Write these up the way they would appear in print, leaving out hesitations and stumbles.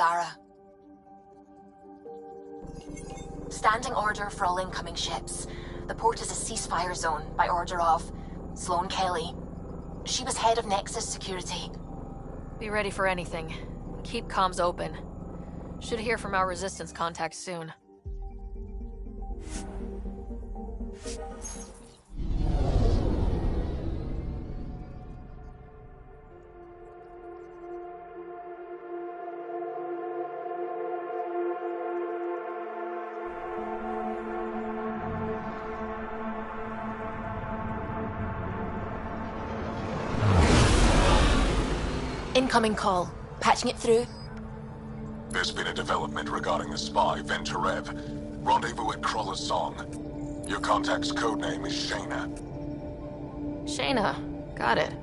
Zara. Standing order for all incoming ships. The port is a ceasefire zone by order of Sloane Kelly. She was head of Nexus Security. Be ready for anything. Keep comms open. Should hear from our resistance contacts soon. Incoming call. Patching it through. There's been a development regarding the spy, Venturev. Rendezvous at Crawler's Song. Your contact's codename is Shayna. Shayna. Got it.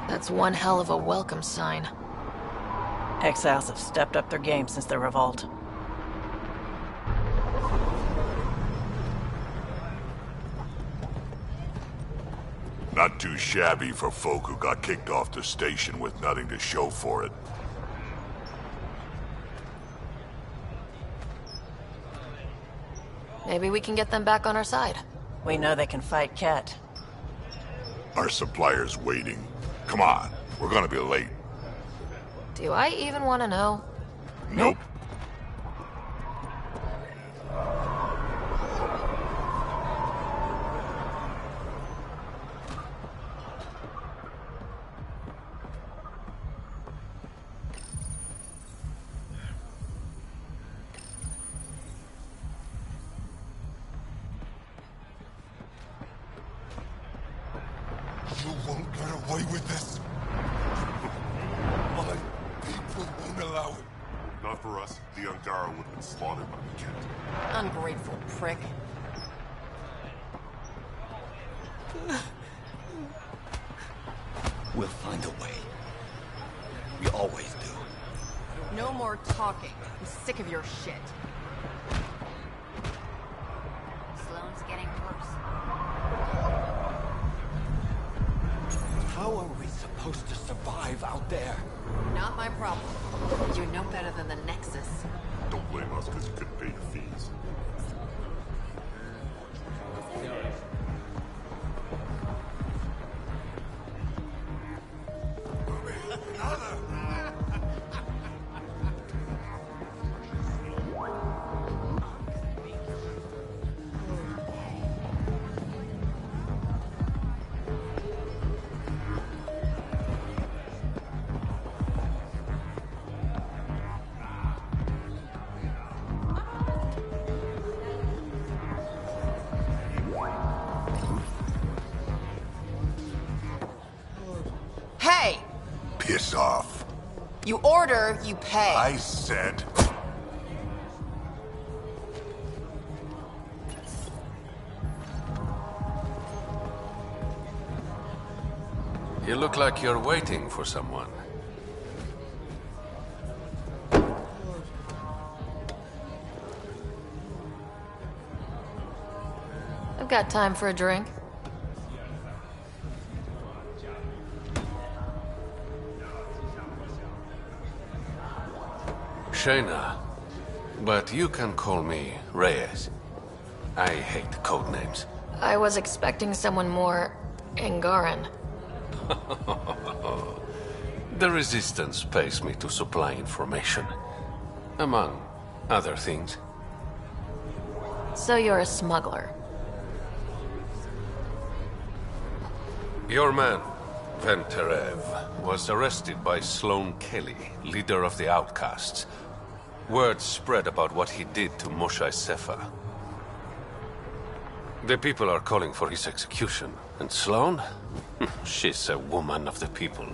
That's one hell of a welcome sign. Exiles have stepped up their game since the revolt. Not too shabby for folk who got kicked off the station with nothing to show for it. Maybe we can get them back on our side. We know they can fight Ket. Our supplier's waiting. Come on, we're gonna be late. Do I even want to know? Nope. You won't get away with this. My people won't allow it. Not for us. The Angara would have been slaughtered by the Ket. Ungrateful prick. We'll find a way. We always do. No more talking. I'm sick of your shit. Sloane's getting worse. How are we supposed to survive out there? Not my problem. You're no better than the Nexus. Don't blame us because you couldn't pay your fees. Hey! Piss off. You order, you pay. I said... You look like you're waiting for someone. I've got time for a drink. Shayna, but you can call me Reyes. I hate code names. I was expecting someone more Angaran. The Resistance pays me to supply information, among other things. So you're a smuggler. Your man, Venturev, was arrested by Sloane Kelly, leader of the Outcasts. Word spread about what he did to Moshe Sefa. The people are calling for his execution. And Sloane? She's a woman of the people.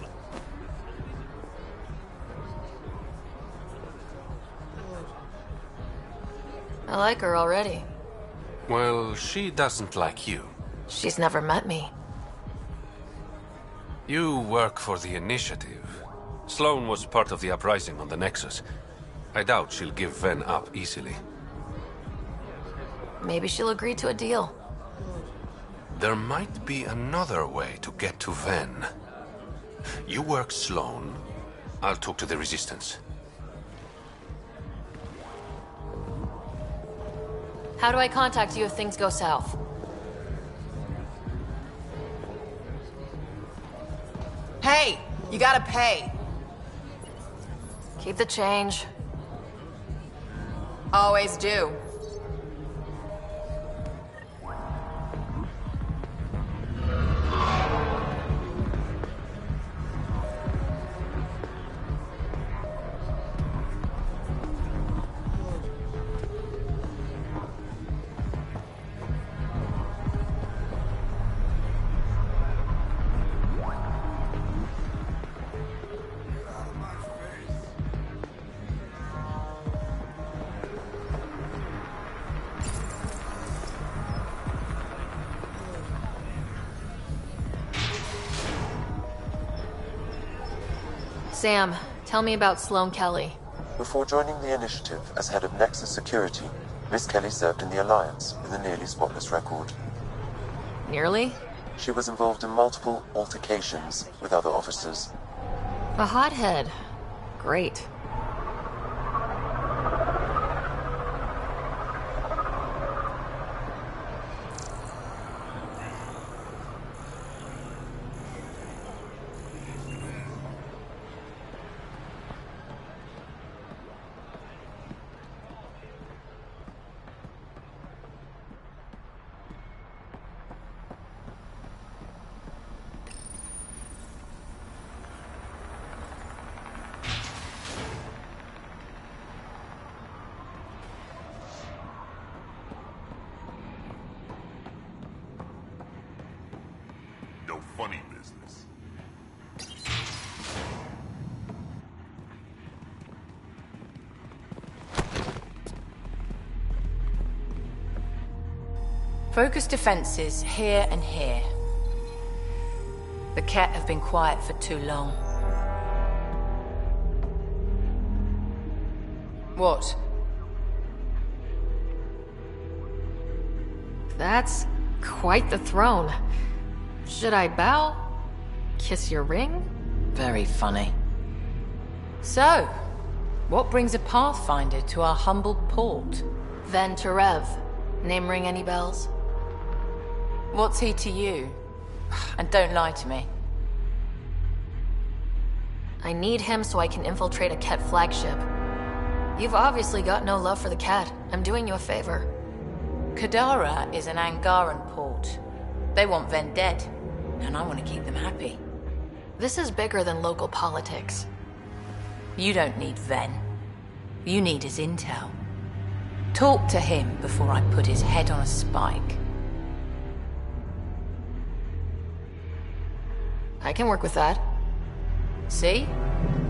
I like her already. Well, she doesn't like you. She's never met me. You work for the Initiative. Sloane was part of the uprising on the Nexus. I doubt she'll give Ven up easily. Maybe she'll agree to a deal. There might be another way to get to Ven. You work Sloane. I'll talk to the Resistance. How do I contact you if things go south? Hey, you gotta pay. Keep the change. Always do. Sam, tell me about Sloane Kelly. Before joining the Initiative as head of Nexus Security, Miss Kelly served in the Alliance with a nearly spotless record. Nearly? She was involved in multiple altercations with other officers. A hothead. Great. No funny business. Focus defenses here and here. The Ket have been quiet for too long. What? That's quite the throne. Should I bow? Kiss your ring? Very funny. So, what brings a Pathfinder to our humble port? Ven Terev. Name ring any bells? What's he to you? And don't lie to me. I need him so I can infiltrate a Ket flagship. You've obviously got no love for the Ket. I'm doing you a favor. Kadara is an Angaran port. They want Ven dead, and I want to keep them happy. This is bigger than local politics. You don't need Ven. You need his intel. Talk to him before I put his head on a spike. I can work with that. See?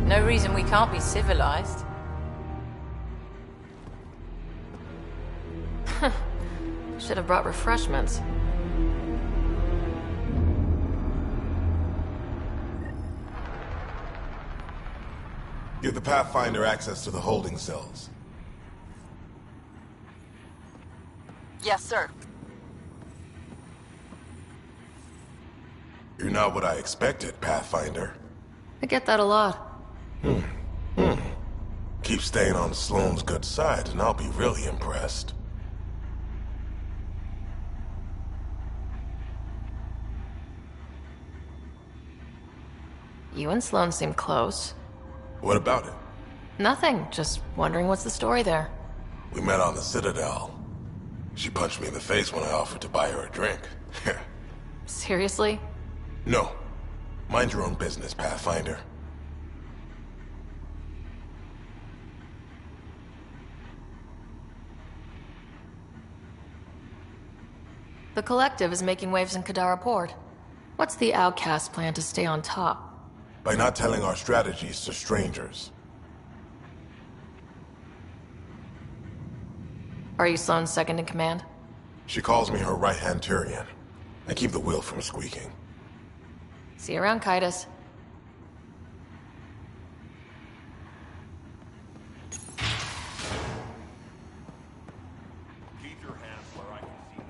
No reason we can't be civilized. Should have brought refreshments. Give the Pathfinder access to the holding cells. Yes, sir. You're not what I expected, Pathfinder. I get that a lot. Keep staying on Sloane's good side, and I'll be really impressed. You and Sloane seem close. What about it? Nothing, just wondering what's the story there. We met on the Citadel. She punched me in the face when I offered to buy her a drink. Seriously? No. Mind your own business, Pathfinder. The Collective is making waves in Kadara Port. What's the Outcast plan to stay on top? By not telling our strategies to strangers. Are you Sloane's second in command? She calls me her right-hand Tyrion. I keep the wheel from squeaking. See you around, Kaitis. Keep your hands where I can see them.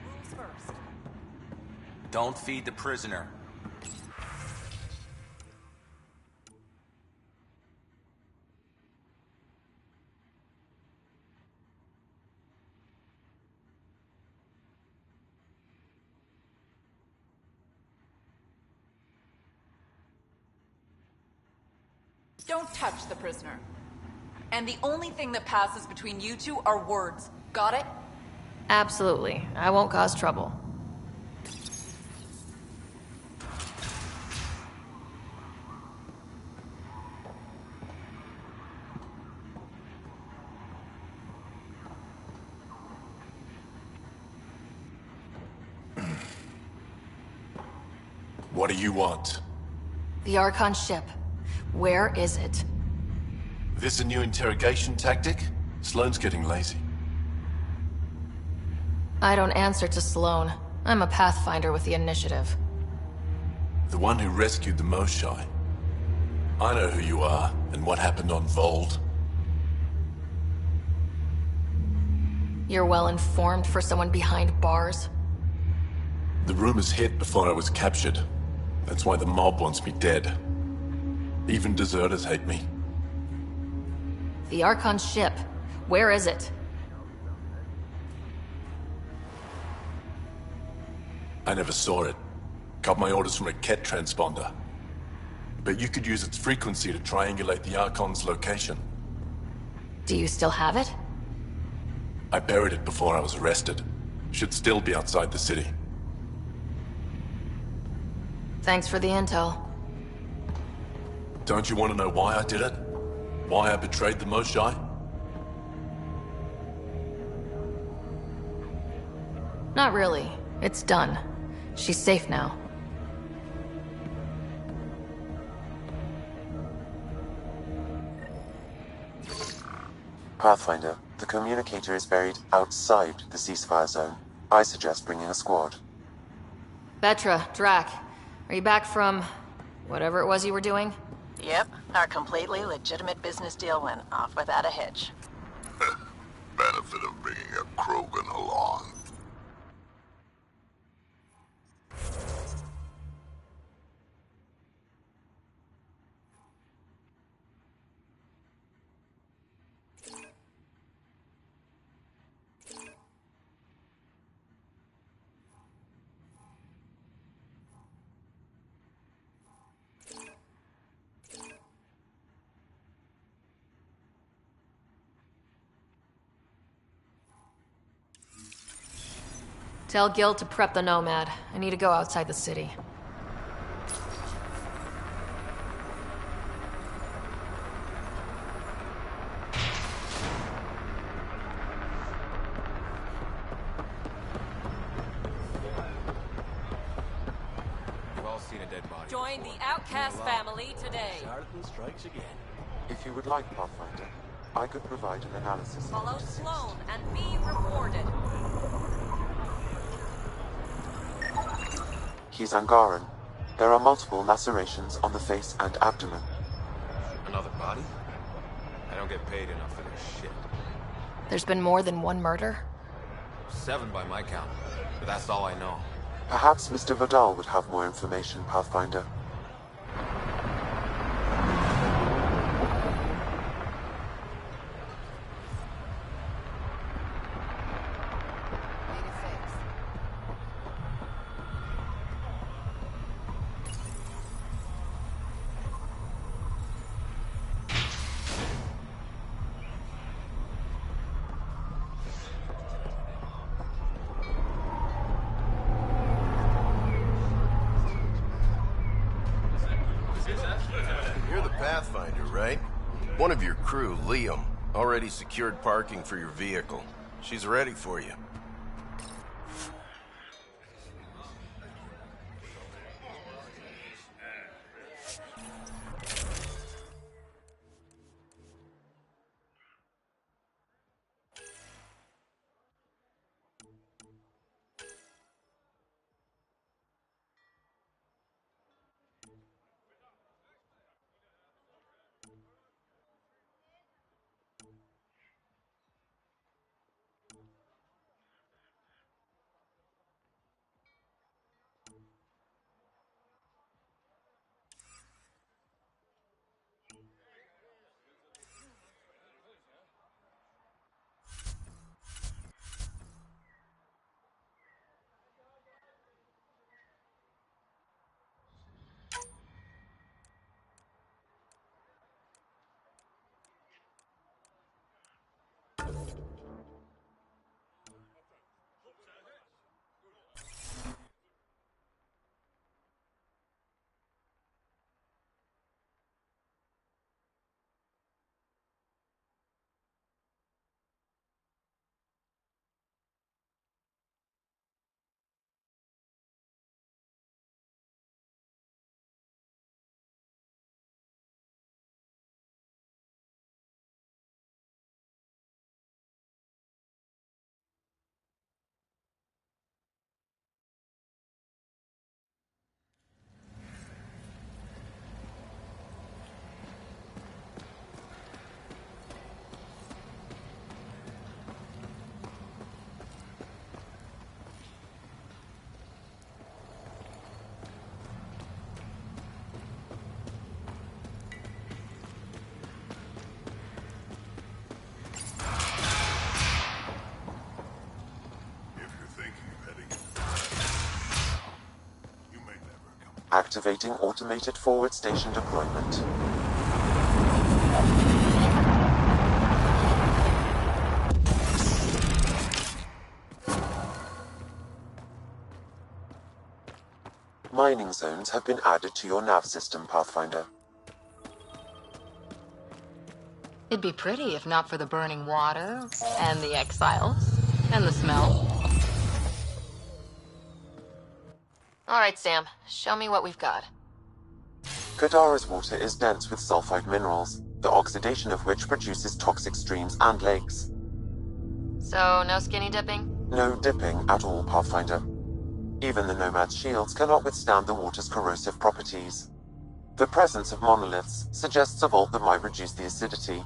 Rules first. Don't feed the prisoner. Don't touch the prisoner. And the only thing that passes between you two are words. Got it? Absolutely. I won't cause trouble. What do you want? The Archon ship. Where is it? This a new interrogation tactic? Sloane's getting lazy. I don't answer to Sloane. I'm a Pathfinder with the initiative. The one who rescued the Moshai. I know who you are, and what happened on Vold. You're well informed for someone behind bars. The rumors hit before I was captured. That's why the mob wants me dead. Even deserters hate me. The Archon ship. Where is it? I never saw it. Got my orders from a Ket transponder. But you could use its frequency to triangulate the Archon's location. Do you still have it? I buried it before I was arrested. Should still be outside the city. Thanks for the intel. Don't you want to know why I did it? Why I betrayed the Moshai? Not really. It's done. She's safe now. Pathfinder, the communicator is buried outside the ceasefire zone. I suggest bringing a squad. Vetra, Drac, are you back from whatever it was you were doing? Yep, our completely legitimate business deal went off without a hitch. Benefit of bringing a Krogan along. Tell Gil to prep the Nomad. I need to go outside the city. We've all seen a dead body. Join the Outcast family today. Jonathan strikes again. If you would like, Pathfinder, I could provide an analysis. Follow Sloane and be rewarded. He's Angaran. There are multiple lacerations on the face and abdomen. Another body? I don't get paid enough for this shit. There's been more than one murder? 7 by my count, but that's all I know. Perhaps Mr. Vidal would have more information, Pathfinder. You're the Pathfinder, right? One of your crew, Liam, already secured parking for your vehicle. She's ready for you. Activating automated forward station deployment. Mining zones have been added to your nav system, Pathfinder. It'd be pretty if not for the burning water, and the exiles, and the smell. All right, Sam. Show me what we've got. Kadara's water is dense with sulfide minerals, the oxidation of which produces toxic streams and lakes. So, no skinny dipping? No dipping at all, Pathfinder. Even the Nomad's shields cannot withstand the water's corrosive properties. The presence of monoliths suggests a vault that might reduce the acidity.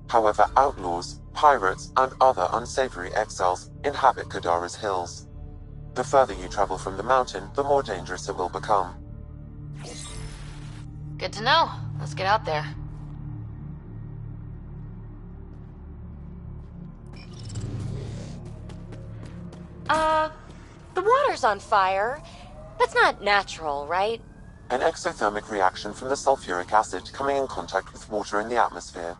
However, outlaws, pirates, and other unsavory exiles inhabit Kadara's hills. The further you travel from the mountain, the more dangerous it will become. Good to know. Let's get out there. The water's on fire. That's not natural, right? An exothermic reaction from the sulfuric acid coming in contact with water in the atmosphere.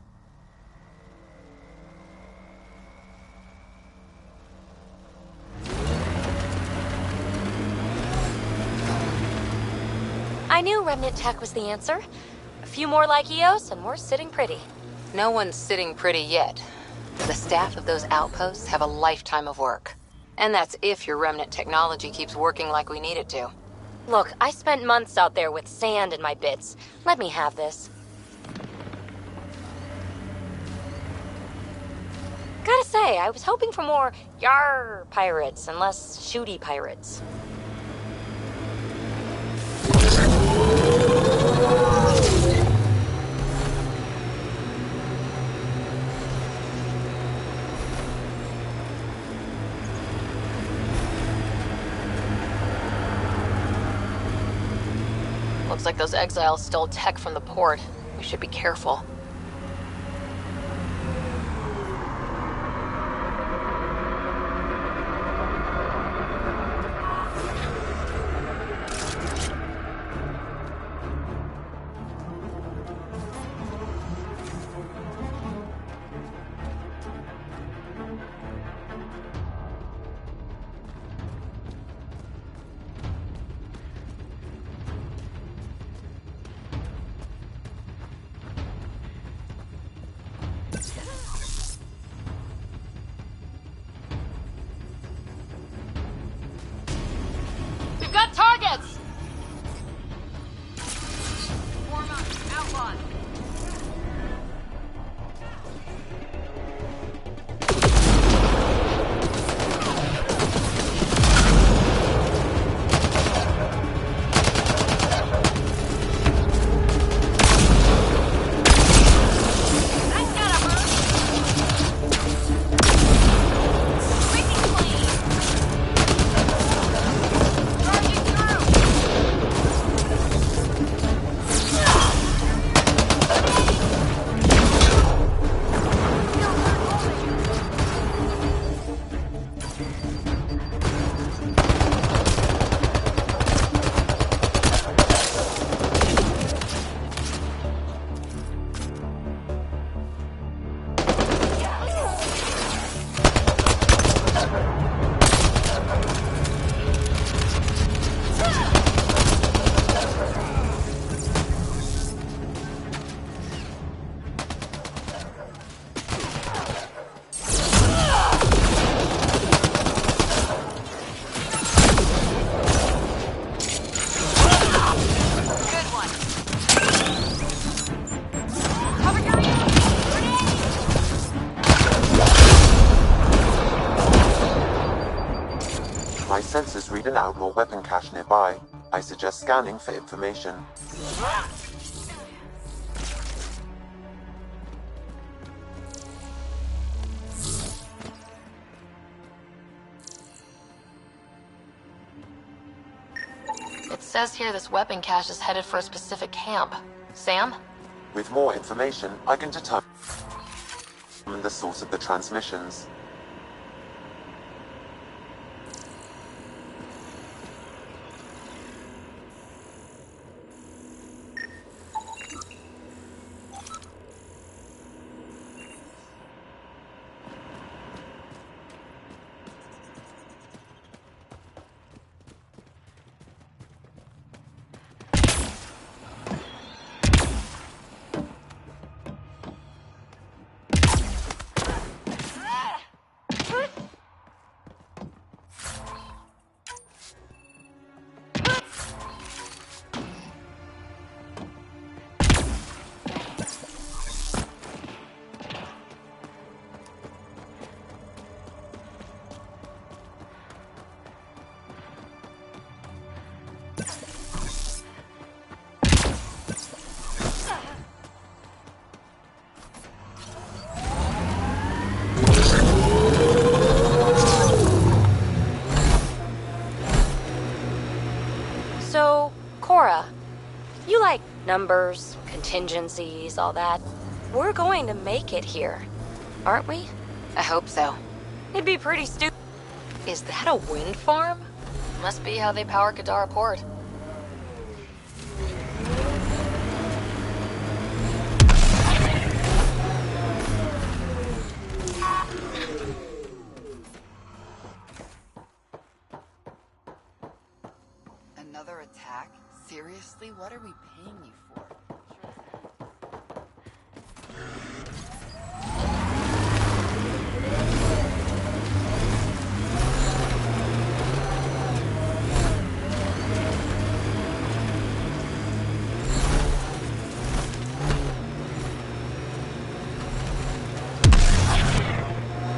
I knew Remnant Tech was the answer. A few more like EOS, and we're sitting pretty. No one's sitting pretty yet. The staff of those outposts have a lifetime of work. And that's if your Remnant technology keeps working like we need it to. Look, I spent months out there with sand in my bits. Let me have this. Gotta say, I was hoping for more yar pirates and less shooty pirates. Looks like those exiles stole tech from the port. We should be careful. We've got targets! Warm up, outlaws. My sensors read an outlaw weapon cache nearby. I suggest scanning for information. It says here this weapon cache is headed for a specific camp. Sam? With more information, I can determine the source of the transmissions. Numbers, contingencies, all that. We're going to make it here, aren't we? I hope so. It'd be pretty stupid. Is that a wind farm? Must be how they power Kadara Port. Another attack? Seriously? What are we paying you for?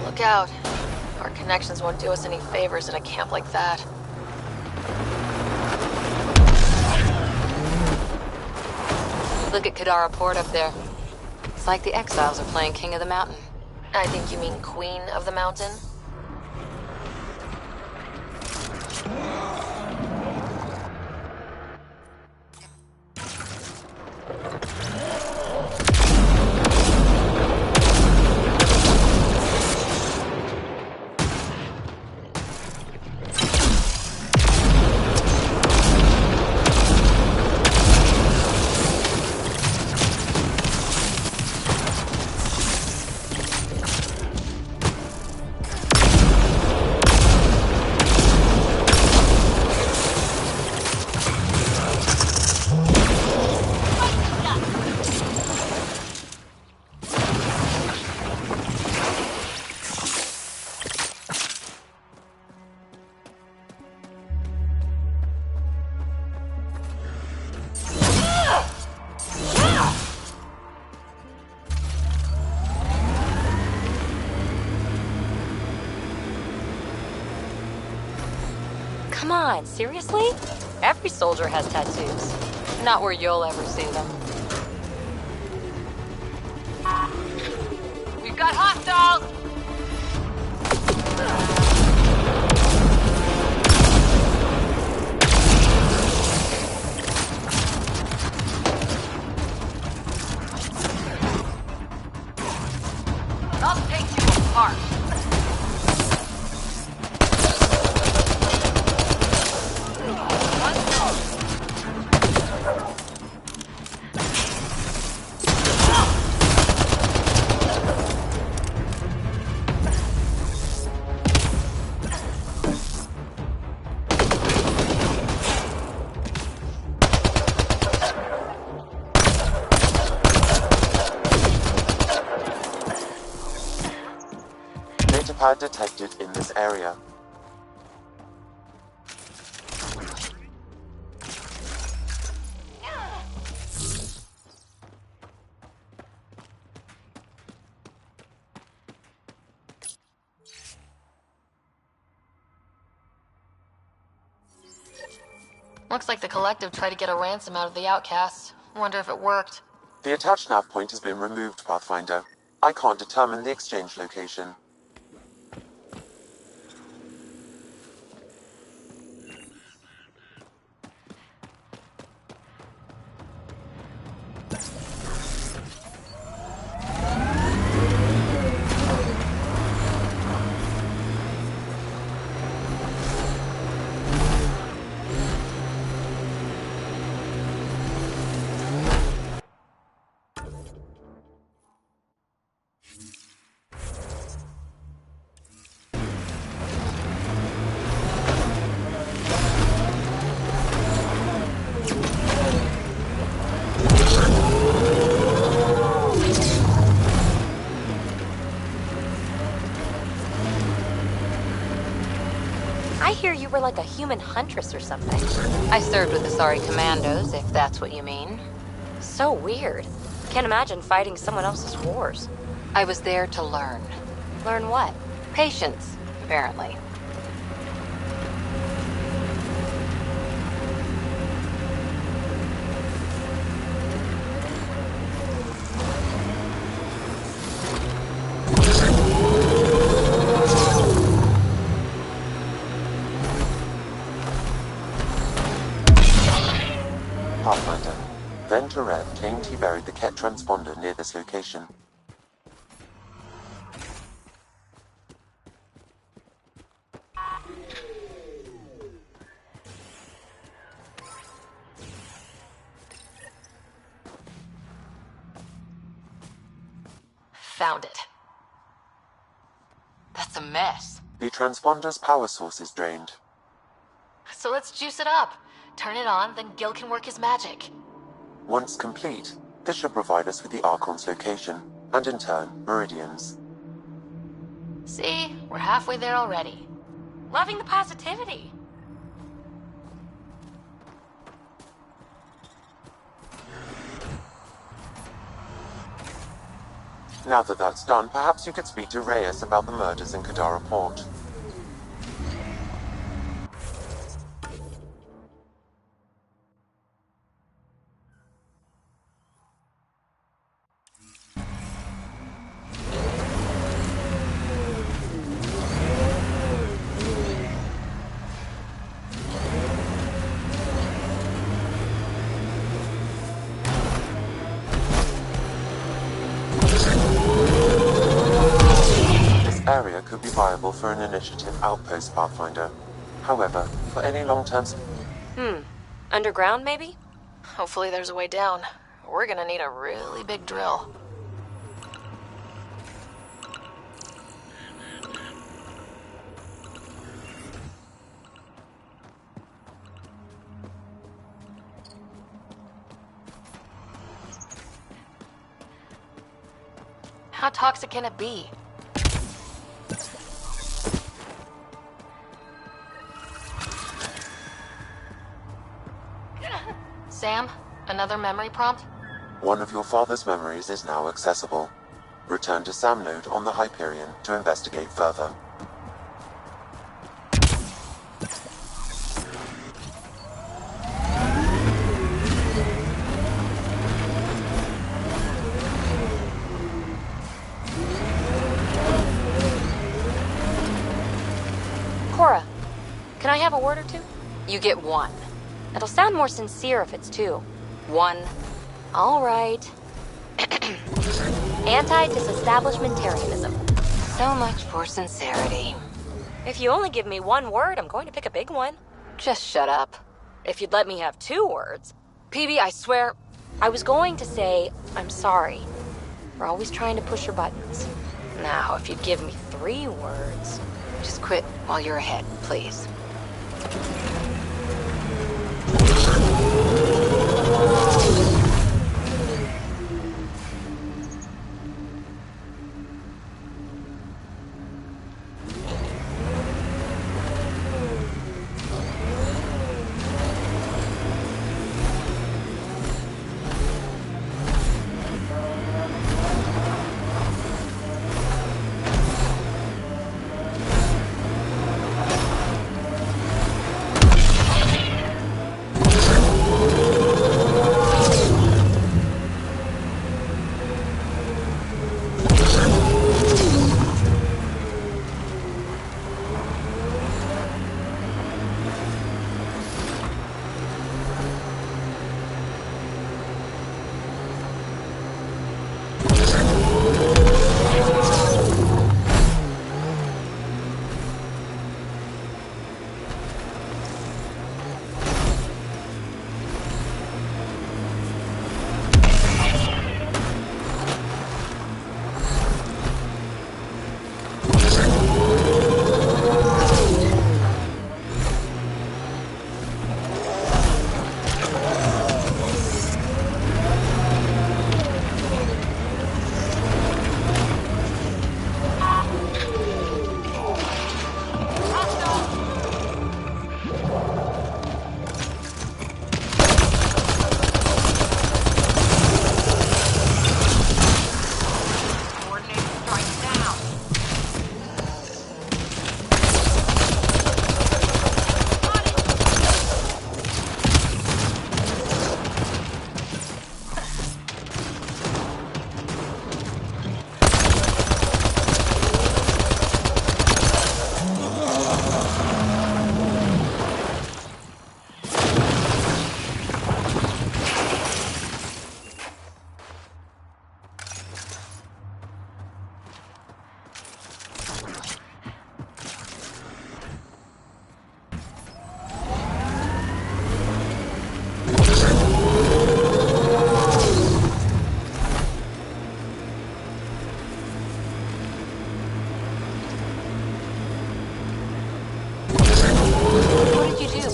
Look out. Our connections won't do us any favors at a camp like that. Look at Kadara Port up there. It's like the exiles are playing King of the Mountain. I think you mean Queen of the Mountain? Come on, seriously? Every soldier has tattoos. Not where you'll ever see them. We've got hostiles! I'll take you apart. Datapad detected in this area. Looks like the Collective tried to get a ransom out of the outcasts. Wonder if it worked. The attached nav point has been removed, Pathfinder. I can't determine the exchange location. I hear you were like a human huntress or something. I served with the Sari Commandos, if that's what you mean. So weird. Can't imagine fighting someone else's wars. I was there to learn. Learn what? Patience, apparently. Terev claimed he buried the Ket transponder near this location. Found it. That's a mess. The transponder's power source is drained. So let's juice it up. Turn it on, then Gil can work his magic. Once complete, this should provide us with the Archon's location, and in turn, Meridian's. See? We're halfway there already. Loving the positivity. Now that that's done, perhaps you could speak to Reyes about the murders in Kadara Port. Area could be viable for an initiative outpost, Pathfinder. However, for any long-term... Underground, maybe? Hopefully there's a way down. We're gonna need a really big drill. How toxic can it be? Sam, another memory prompt? One of your father's memories is now accessible. Return to Sam Node on the Hyperion to investigate further. Cora, can I have a word or two? You get one. It'll sound more sincere if it's two. One. All right. Anti-disestablishmentarianism. So much for sincerity. If you only give me one word, I'm going to pick a big one. Just shut up. If you'd let me have 2 words. PB, I swear... I was going to say, I'm sorry. For always trying to push your buttons. Now, if you'd give me 3 words... Just quit while you're ahead, please.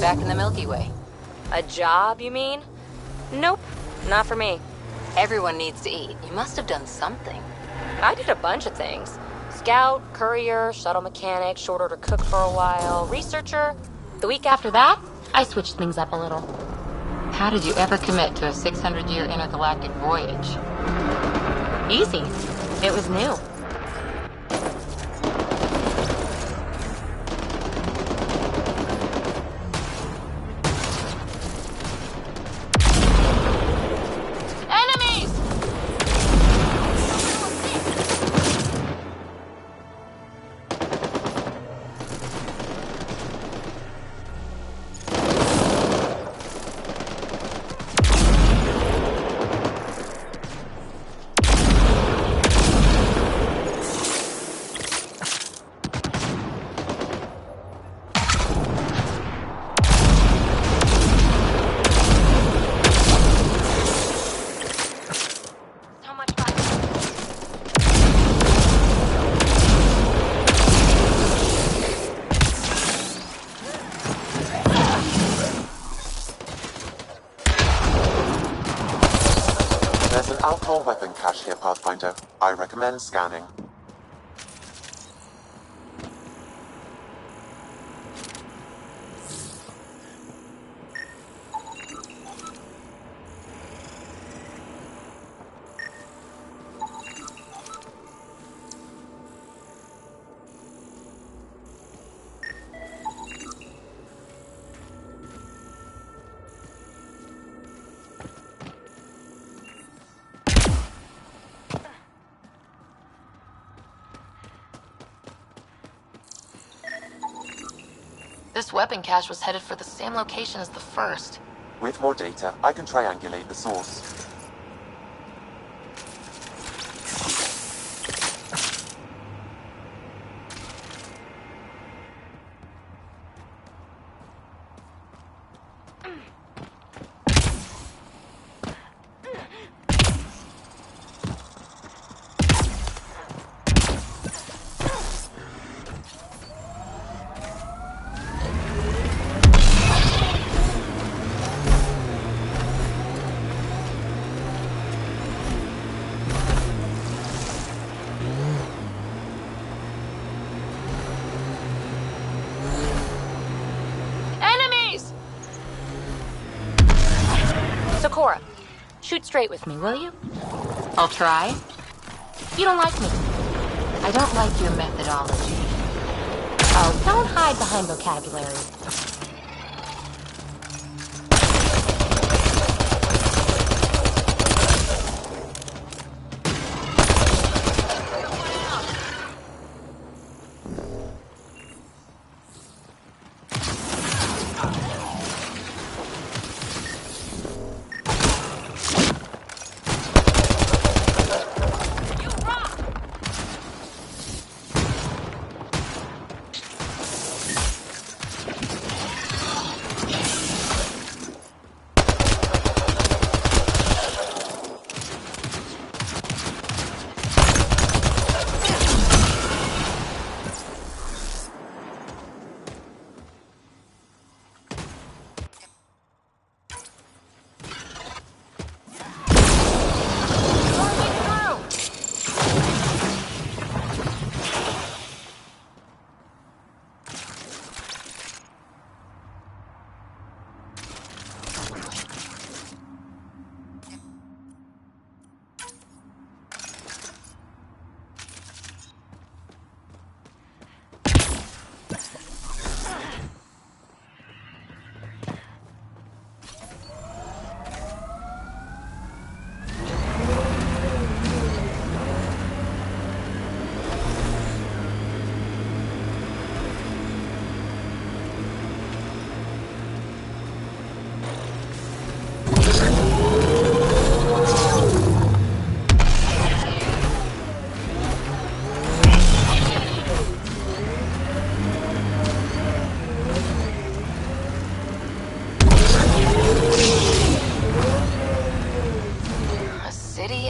back in the Milky Way. A job, you mean? Nope, not for me. Everyone needs to eat. You must have done something. I did a bunch of things. Scout, courier, shuttle mechanic, short order cook for a while, researcher. The week after that, I switched things up a little. How did you ever commit to a 600-year intergalactic voyage? Easy. It was new. There's an alcohol weapon cache here, Pathfinder. I recommend scanning. This weapon cache was headed for the same location as the first. With more data, I can triangulate the source. Cora, shoot straight with me, will you? I'll try. You don't like me. I don't like your methodology. Oh, don't hide behind vocabulary.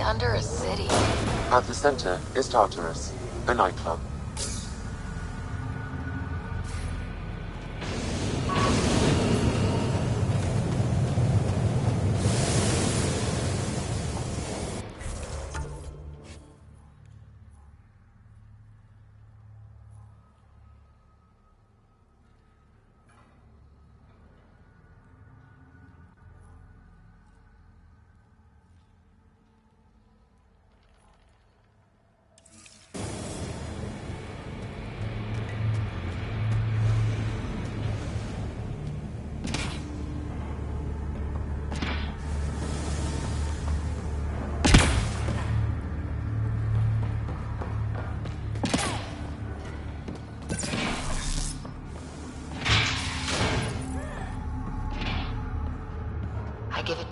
Under a city. At the center is Tartarus, a nightclub.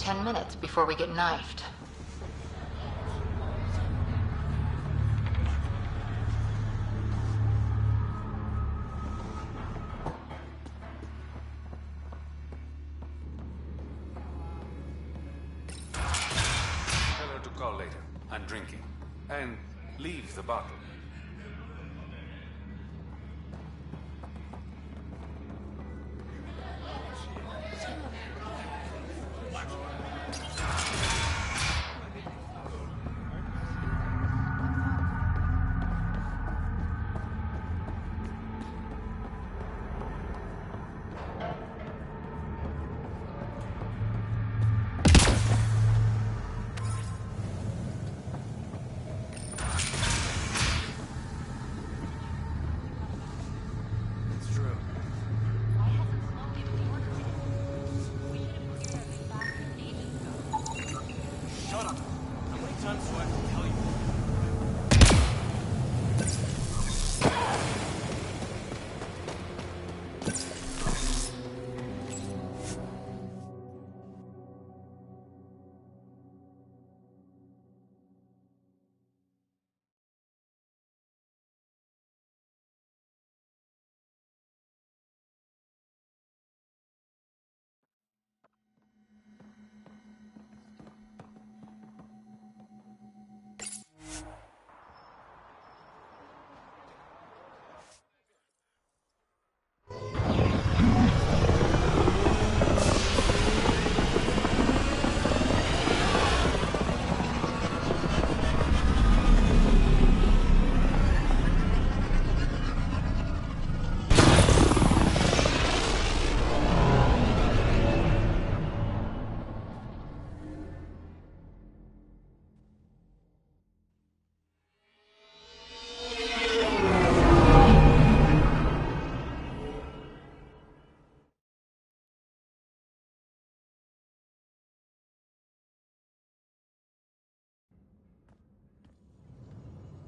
10 minutes before we get knifed. Tell her to call later. I'm drinking. And leave the bottle. Shut up. How many times do I have to tell you?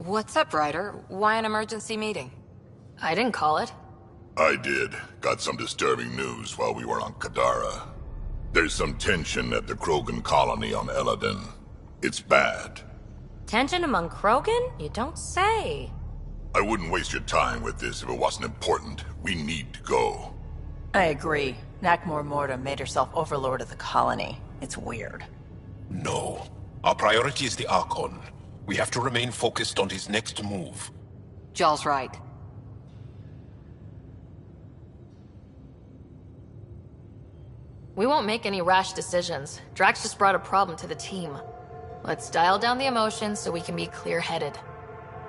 What's up, Ryder? Why an emergency meeting? I didn't call it. I did. Got some disturbing news while we were on Kadara. There's some tension at the Krogan colony on Eladin. It's bad. Tension among Krogan? You don't say. I wouldn't waste your time with this if it wasn't important. We need to go. I agree. Nakmor Morta made herself overlord of the colony. It's weird. No. Our priority is the Archon. We have to remain focused on his next move. Jall's right. We won't make any rash decisions. Drax just brought a problem to the team. Let's dial down the emotions so we can be clear-headed.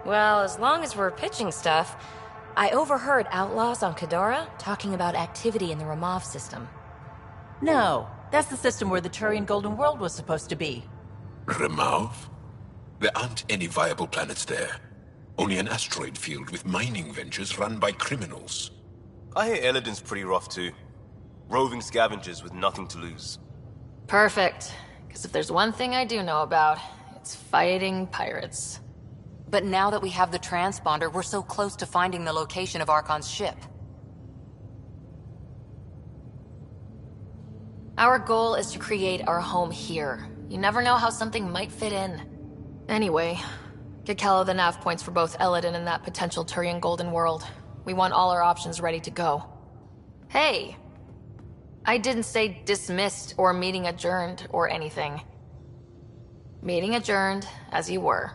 Well, as long as we're pitching stuff, I overheard outlaws on Kadara talking about activity in the Ramov system. No, that's the system where the Turian Golden World was supposed to be. Ramov? There aren't any viable planets there. Only an asteroid field with mining ventures run by criminals. I hear Eladin's pretty rough too. Roving scavengers with nothing to lose. Perfect. Because if there's one thing I do know about, it's fighting pirates. But now that we have the transponder, we're so close to finding the location of Archon's ship. Our goal is to create our home here. You never know how something might fit in. Anyway, get Kello the nav points for both Eladin and that potential Turian Golden World. We want all our options ready to go. Hey! I didn't say dismissed or meeting adjourned or anything. Meeting adjourned, as you were.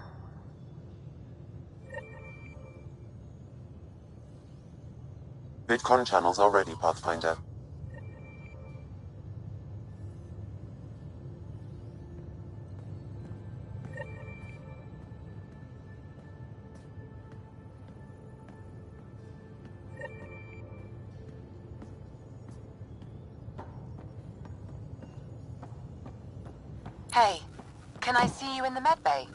VidCon channels are ready, Pathfinder. Hey, can I see you in the med bay?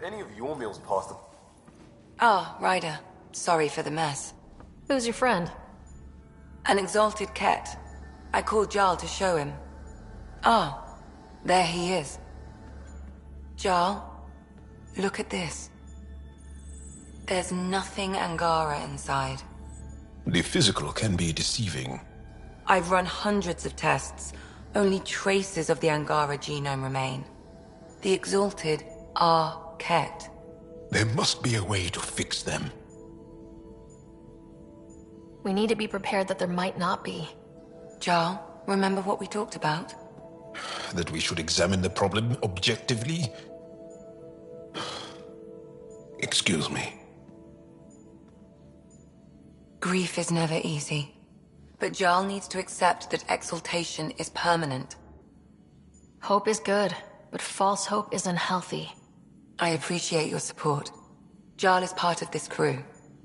any of your meals past the... Ah, Ryder. Sorry for the mess. Who's your friend? An exalted Ket. I called Jarl to show him. Ah, there he is. Jarl, look at this. There's nothing Angara inside. The physical can be deceiving. I've run hundreds of tests. Only traces of the Angara genome remain. The exalted are Ket. There must be a way to fix them. We need to be prepared that there might not be. Jarl, remember what we talked about? That we should examine the problem objectively? Excuse me. Grief is never easy. But Jarl needs to accept that exaltation is permanent. Hope is good, but false hope is unhealthy. I appreciate your support. Jarl is part of this crew.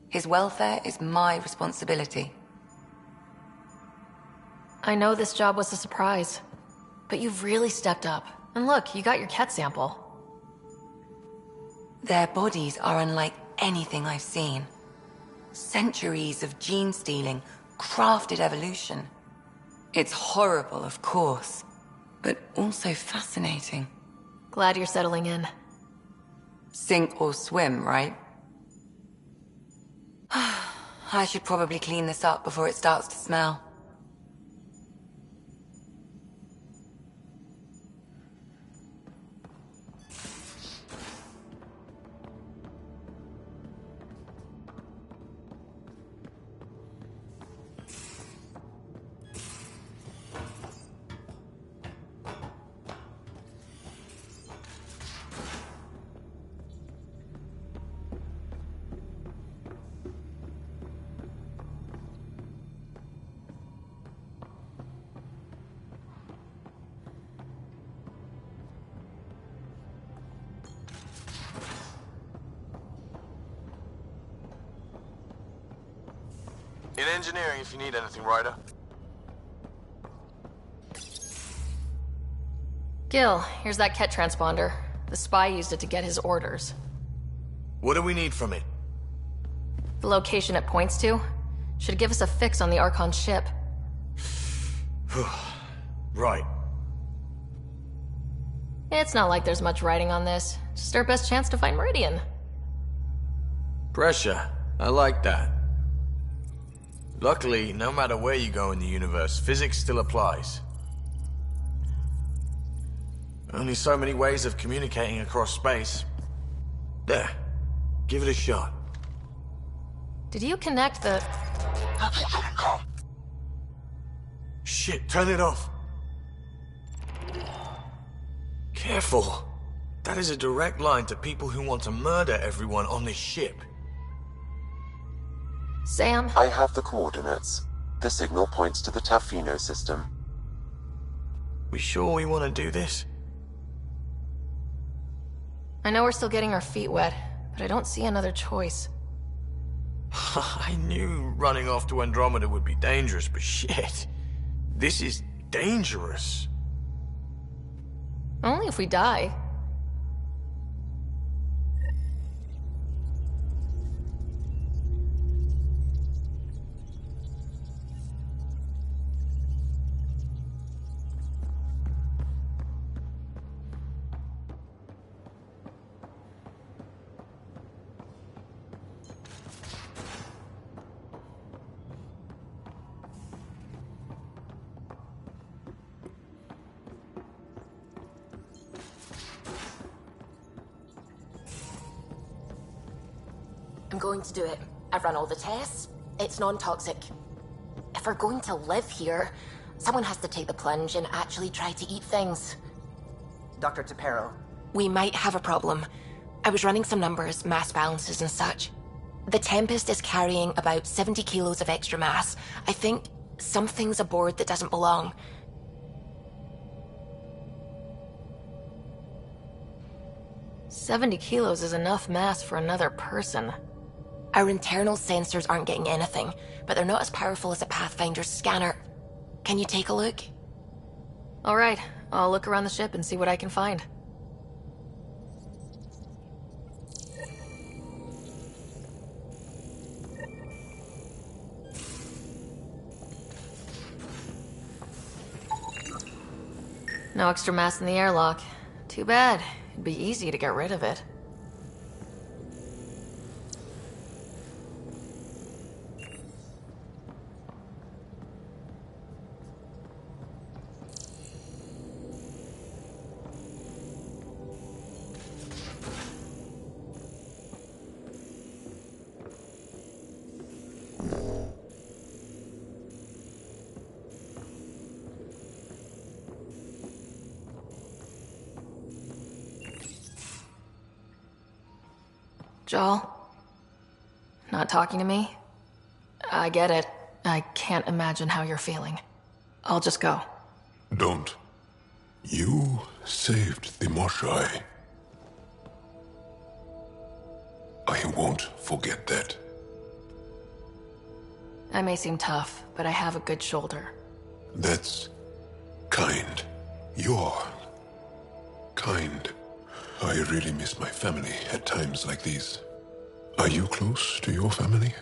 His welfare is my responsibility. I know this job was a surprise, but you've really stepped up. And look, you got your Ket sample. Their bodies are unlike anything I've seen. Centuries of gene stealing, crafted evolution. It's horrible, of course, but also fascinating. Glad you're settling in. Sink or swim, right? I should probably clean this up before it starts to smell. In engineering, if you need anything, Ryder. Gil, here's that Ket transponder. The spy used it to get his orders. What do we need from it? The location it points to should give us a fix on the Archon ship. Right. It's not like there's much writing on this. Just our best chance to find Meridian. Pressure. I like that. Luckily, no matter where you go in the universe, physics still applies. Only so many ways of communicating across space. There. Give it a shot. Did you connect the... Shit, turn it off. Careful. That is a direct line to people who want to murder everyone on this ship. Sam? I have the coordinates. The signal points to the Tafino system. We sure we want to do this? I know we're still getting our feet wet, but I don't see another choice. I knew running off to Andromeda would be dangerous, but shit. This is dangerous. Only if we die. I'm going to do it. I've run all the tests. It's non-toxic. If we're going to live here, someone has to take the plunge and actually try to eat things. Dr. Tapero. We might have a problem. I was running some numbers, mass balances and such. The Tempest is carrying about 70 kilos of extra mass. I think something's aboard that doesn't belong. $70 kilos is enough mass for another person. Our internal sensors aren't getting anything, but they're not as powerful as a Pathfinder's scanner. Can you take a look? All right, I'll look around the ship and see what I can find. No extra mass in the airlock. Too bad. It'd be easy to get rid of it. Joel? Not talking to me? I get it. I can't imagine how you're feeling. I'll just go. Don't. You saved the Moshai. I won't forget that. I may seem tough, but I have a good shoulder. That's kind. You're kind. I really miss my family at times like these. Are you close to your family?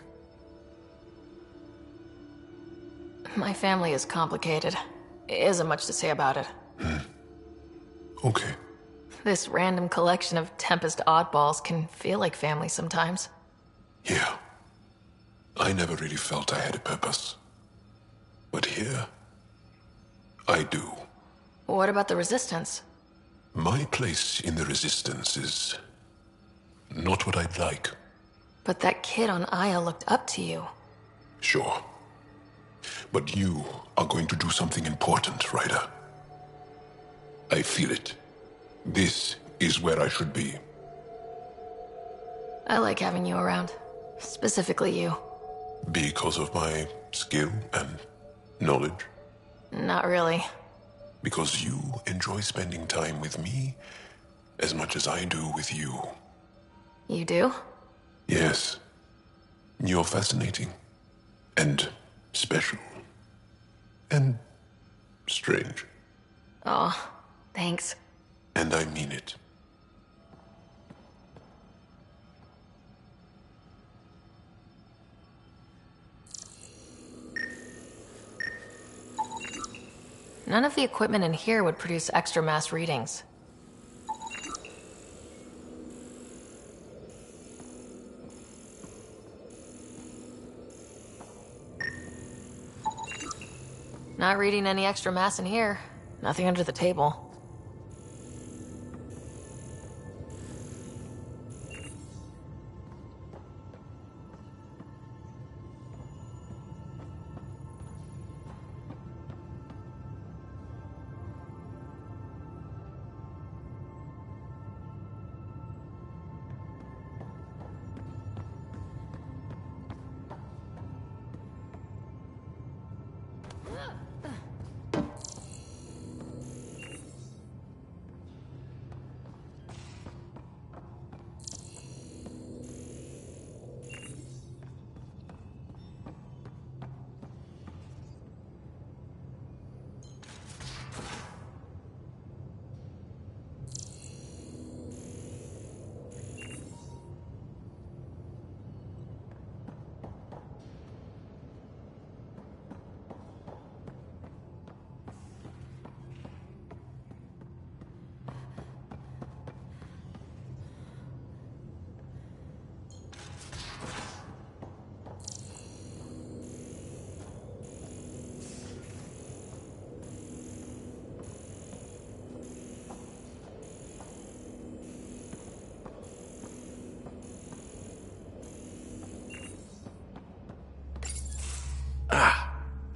My family is complicated. Isn't much to say about it. Okay. This random collection of Tempest oddballs can feel like family sometimes. Yeah. I never really felt I had a purpose. But here, I do. What about the Resistance? My place in the Resistance is not what I'd like. But that kid on Aya looked up to you. Sure. But you are going to do something important, Ryder. I feel it. This is where I should be. I like having you around. Specifically you. Because of my skill and knowledge? Not really. Because you enjoy spending time with me as much as I do with you. You do? Yes. You're fascinating. And special. And strange. Aw, thanks. And I mean it. None of the equipment in here would produce extra mass readings. Not reading any extra mass in here. Nothing under the table.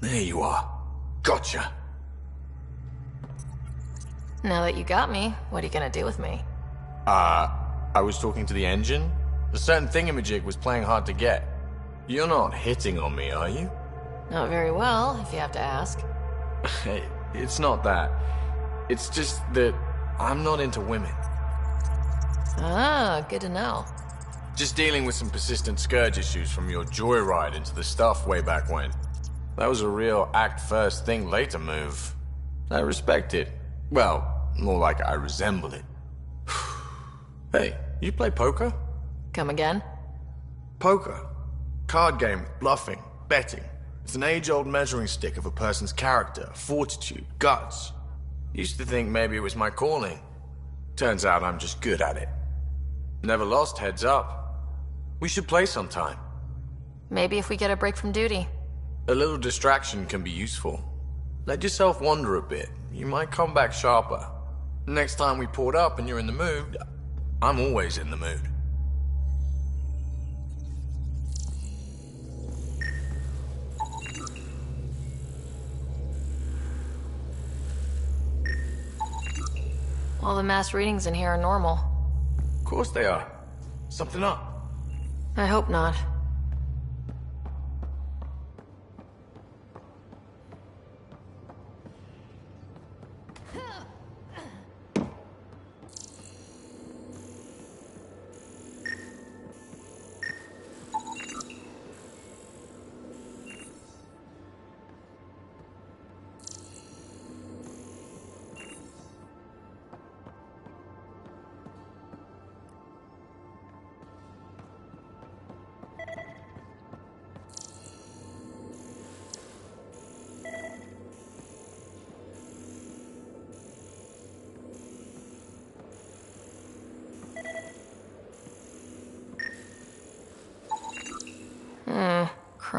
There you are. Gotcha. Now that you got me, what are you gonna do with me? I was talking to the engine. A certain thingamajig was playing hard to get. You're not hitting on me, are you? Not very well, if you have to ask. Hey, it's not that. It's just that I'm not into women. Ah, good to know. Just dealing with some persistent scourge issues from your joyride into the stuff way back when. That was a real act first, think later move. I respect it. Well, more like I resemble it. Hey, you play poker? Come again? Poker. Card game, bluffing, betting. It's an age-old measuring stick of a person's character, fortitude, guts. Used to think maybe it was my calling. Turns out I'm just good at it. Never lost heads up. We should play sometime. Maybe if we get a break from duty. A little distraction can be useful. Let yourself wander a bit. You might come back sharper. Next time we port up and you're in the mood, I'm always in the mood. All the mass readings in here are normal. Of course they are. Something up? I hope not.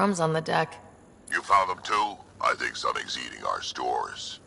Crumbs on the deck. You found them too? I think something's eating our stores.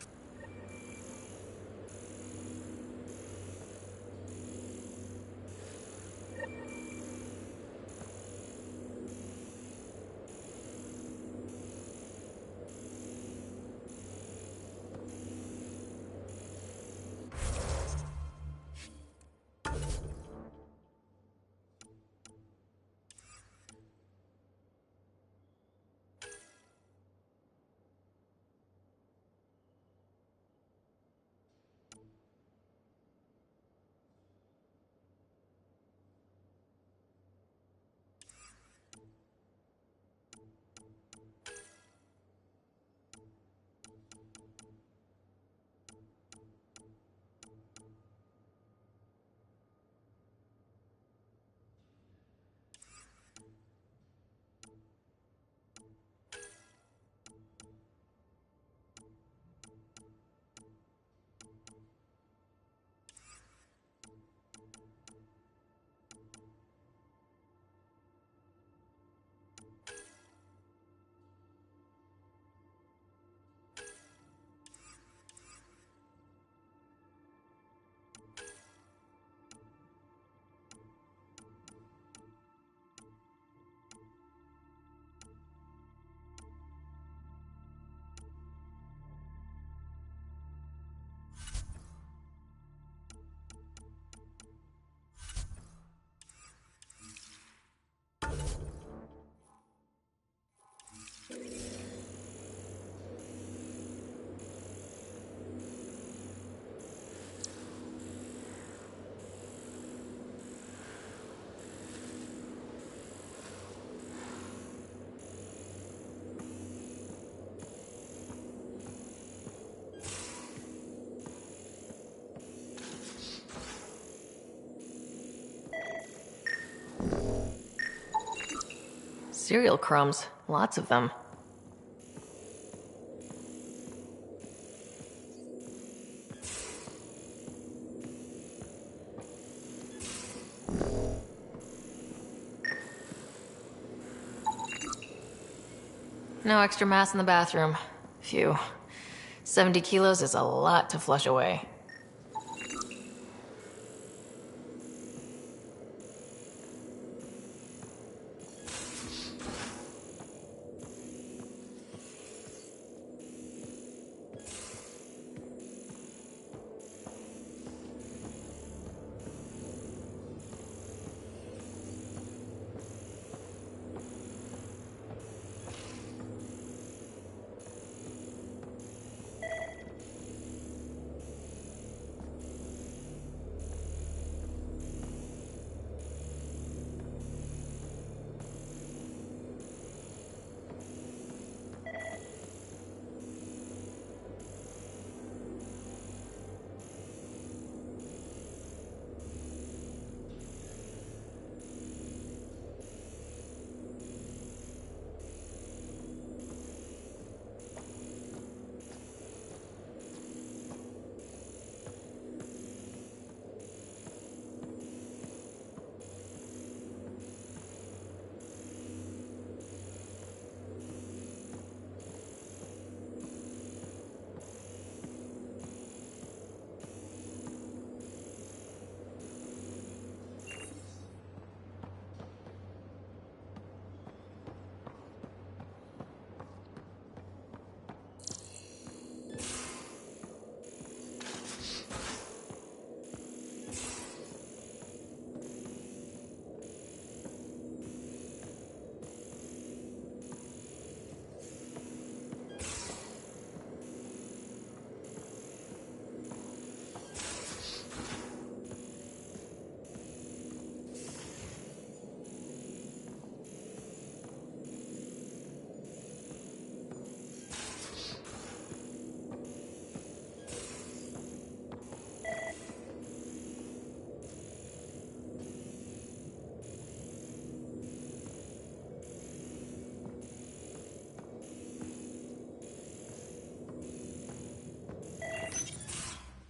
Cereal crumbs. Lots of them. No extra mass in the bathroom. Phew. 70 kilos is a lot to flush away.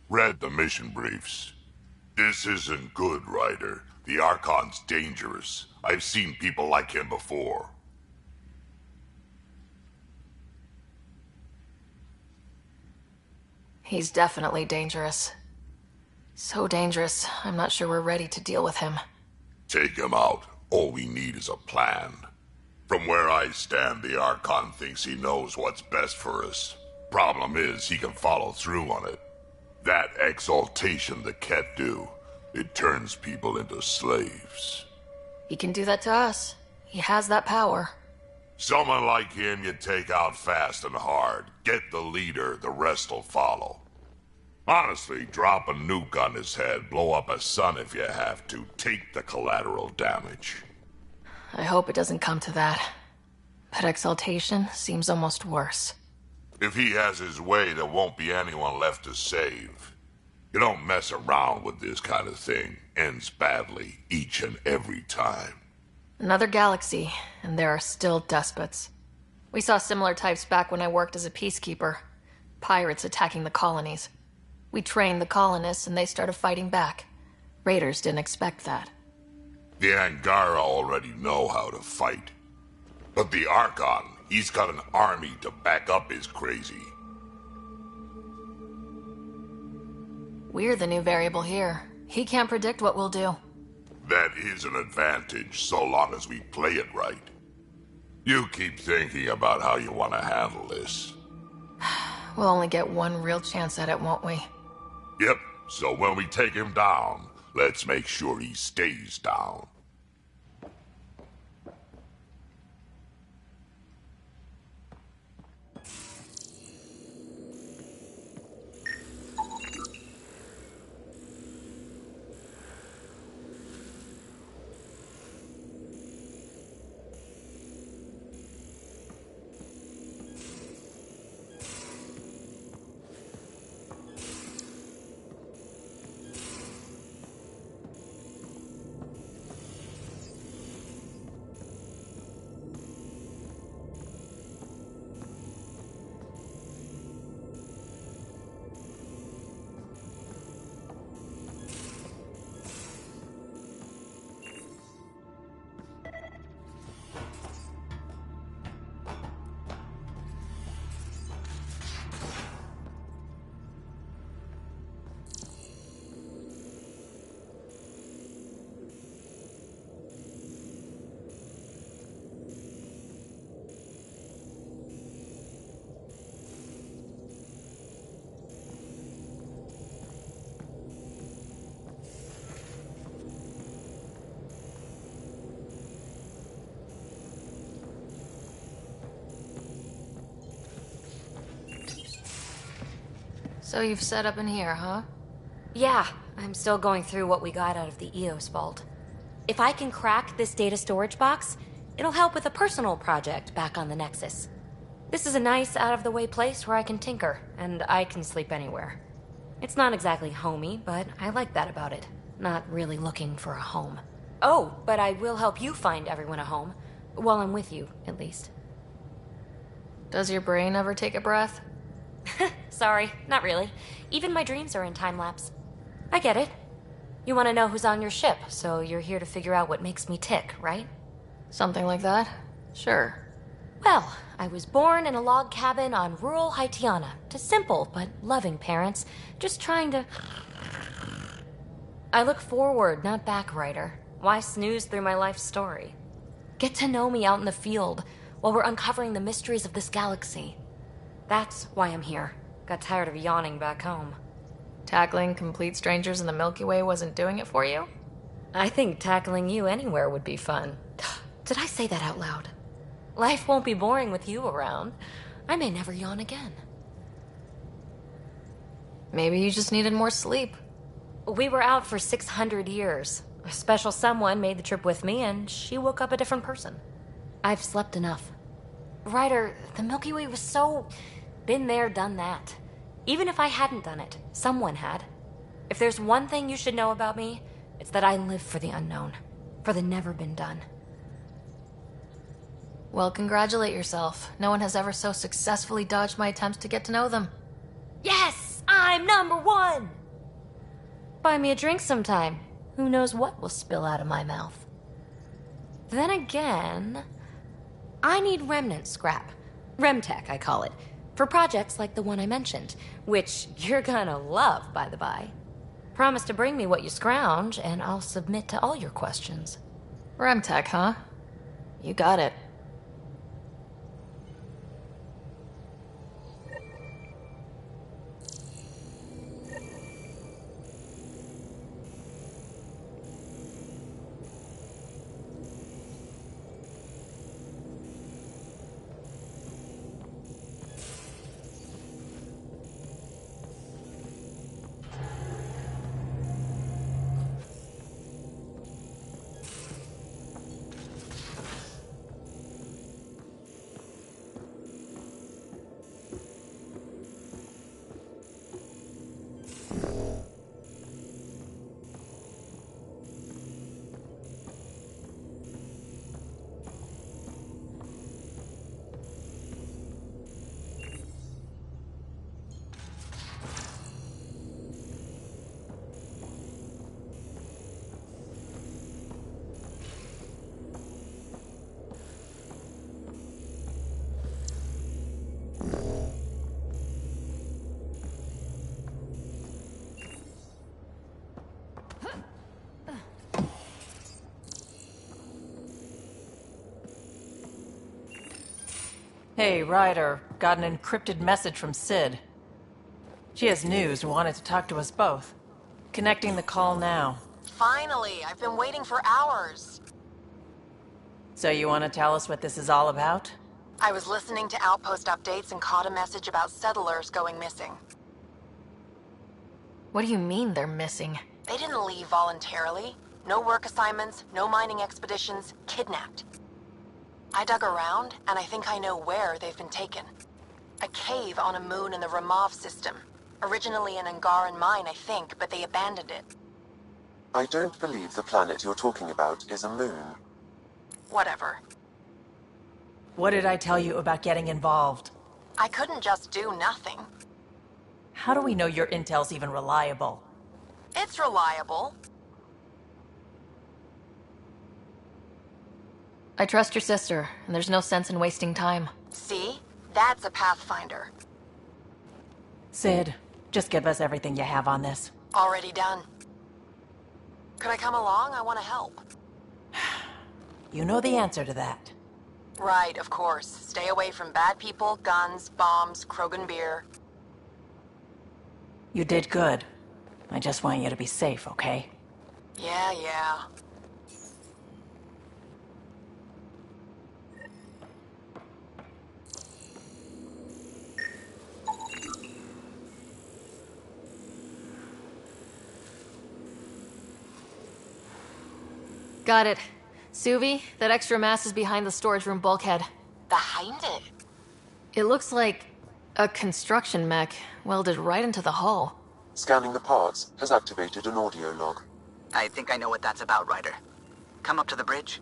Read the mission briefs. This isn't good, Ryder. The Archon's dangerous. I've seen people like him before. He's definitely dangerous. So dangerous, I'm not sure we're ready to deal with him. Take him out. All we need is a plan. From where I stand, the Archon thinks he knows what's best for us. Problem is, he can follow through on it. That exaltation the Ket do, it turns people into slaves. He can do that to us. He has that power. Someone like him you take out fast and hard. Get the leader, the rest'll follow. Honestly, drop a nuke on his head, blow up a sun if you have to. Take the collateral damage. I hope it doesn't come to that. But exaltation seems almost worse. If he has his way, there won't be anyone left to save. You don't mess around with this kind of thing. Ends badly, each and every time. Another galaxy, and there are still despots. We saw similar types back when I worked as a peacekeeper. Pirates attacking the colonies. We trained the colonists, and they started fighting back. Raiders didn't expect that. The Angara already know how to fight. But the Archon, he's got an army to back up his crazy. We're the new variable here. He can't predict what we'll do. That is an advantage, so long as we play it right. You keep thinking about how you want to handle this. We'll only get one real chance at it, won't we? Yep, so when we take him down, let's make sure he stays down. So you've set up in here, huh? Yeah, I'm still going through what we got out of the EOS vault. If I can crack this data storage box, it'll help with a personal project back on the Nexus. This is a nice, out-of-the-way place where I can tinker, and I can sleep anywhere. It's not exactly homey, but I like that about it. Not really looking for a home. Oh, but I will help you find everyone a home. While I'm with you, at least. Does your brain ever take a breath? Sorry, not really. Even my dreams are in time-lapse. I get it. You want to know who's on your ship, so you're here to figure out what makes me tick, right? Something like that? Sure. Well, I was born in a log cabin on rural Haitiana to simple but loving parents, just trying to... I look forward, not back, Ryder. Why snooze through my life story? Get to know me out in the field while we're uncovering the mysteries of this galaxy. That's why I'm here. Got tired of yawning back home. Tackling complete strangers in the Milky Way wasn't doing it for you? I think tackling you anywhere would be fun. Did I say that out loud? Life won't be boring with you around. I may never yawn again. Maybe you just needed more sleep. We were out for 600 years. A special someone made the trip with me, and she woke up a different person. I've slept enough. Ryder, the Milky Way was so... been there, done that. Even if I hadn't done it, someone had. If there's one thing you should know about me, it's that I live for the unknown. For the never been done. Well, congratulate yourself. No one has ever so successfully dodged my attempts to get to know them. Yes! I'm #1! buy me a drink sometime. Who knows what will spill out of my mouth. Then again, I need remnant scrap. Remtech, I call it. For projects like the one I mentioned, which you're gonna love, by the by. Promise to bring me what you scrounge, and I'll submit to all your questions. Remtech, huh? You got it. Hey, Ryder. Got an encrypted message from Sid. She has news and wanted to talk to us both. Connecting the call now. Finally, I've been waiting for hours. So you want to tell us what this is all about? I was listening to outpost updates and caught a message about settlers going missing. What do you mean they're missing? They didn't leave voluntarily. No work assignments, no mining expeditions, kidnapped. I dug around, and I think I know where they've been taken. A cave on a moon in the Ramov system. Originally an Angaran mine, I think, but they abandoned it. I don't believe the planet you're talking about is a moon. Whatever. What did I tell you about getting involved? I couldn't just do nothing. How do we know your intel's even reliable? It's reliable. I trust your sister, and there's no sense in wasting time. See? That's a Pathfinder. Sid, just give us everything you have on this. Already done. Could I come along? I want to help. You know the answer to that. Right, of course. Stay away from bad people, guns, bombs, Krogan beer. You did good. I just want you to be safe, okay? Yeah. Got it. Suvi, that extra mass is behind the storage room bulkhead. Behind it? It looks like a construction mech welded right into the hull. Scanning the parts has activated an audio log. I think I know what that's about, Ryder. Come up to the bridge.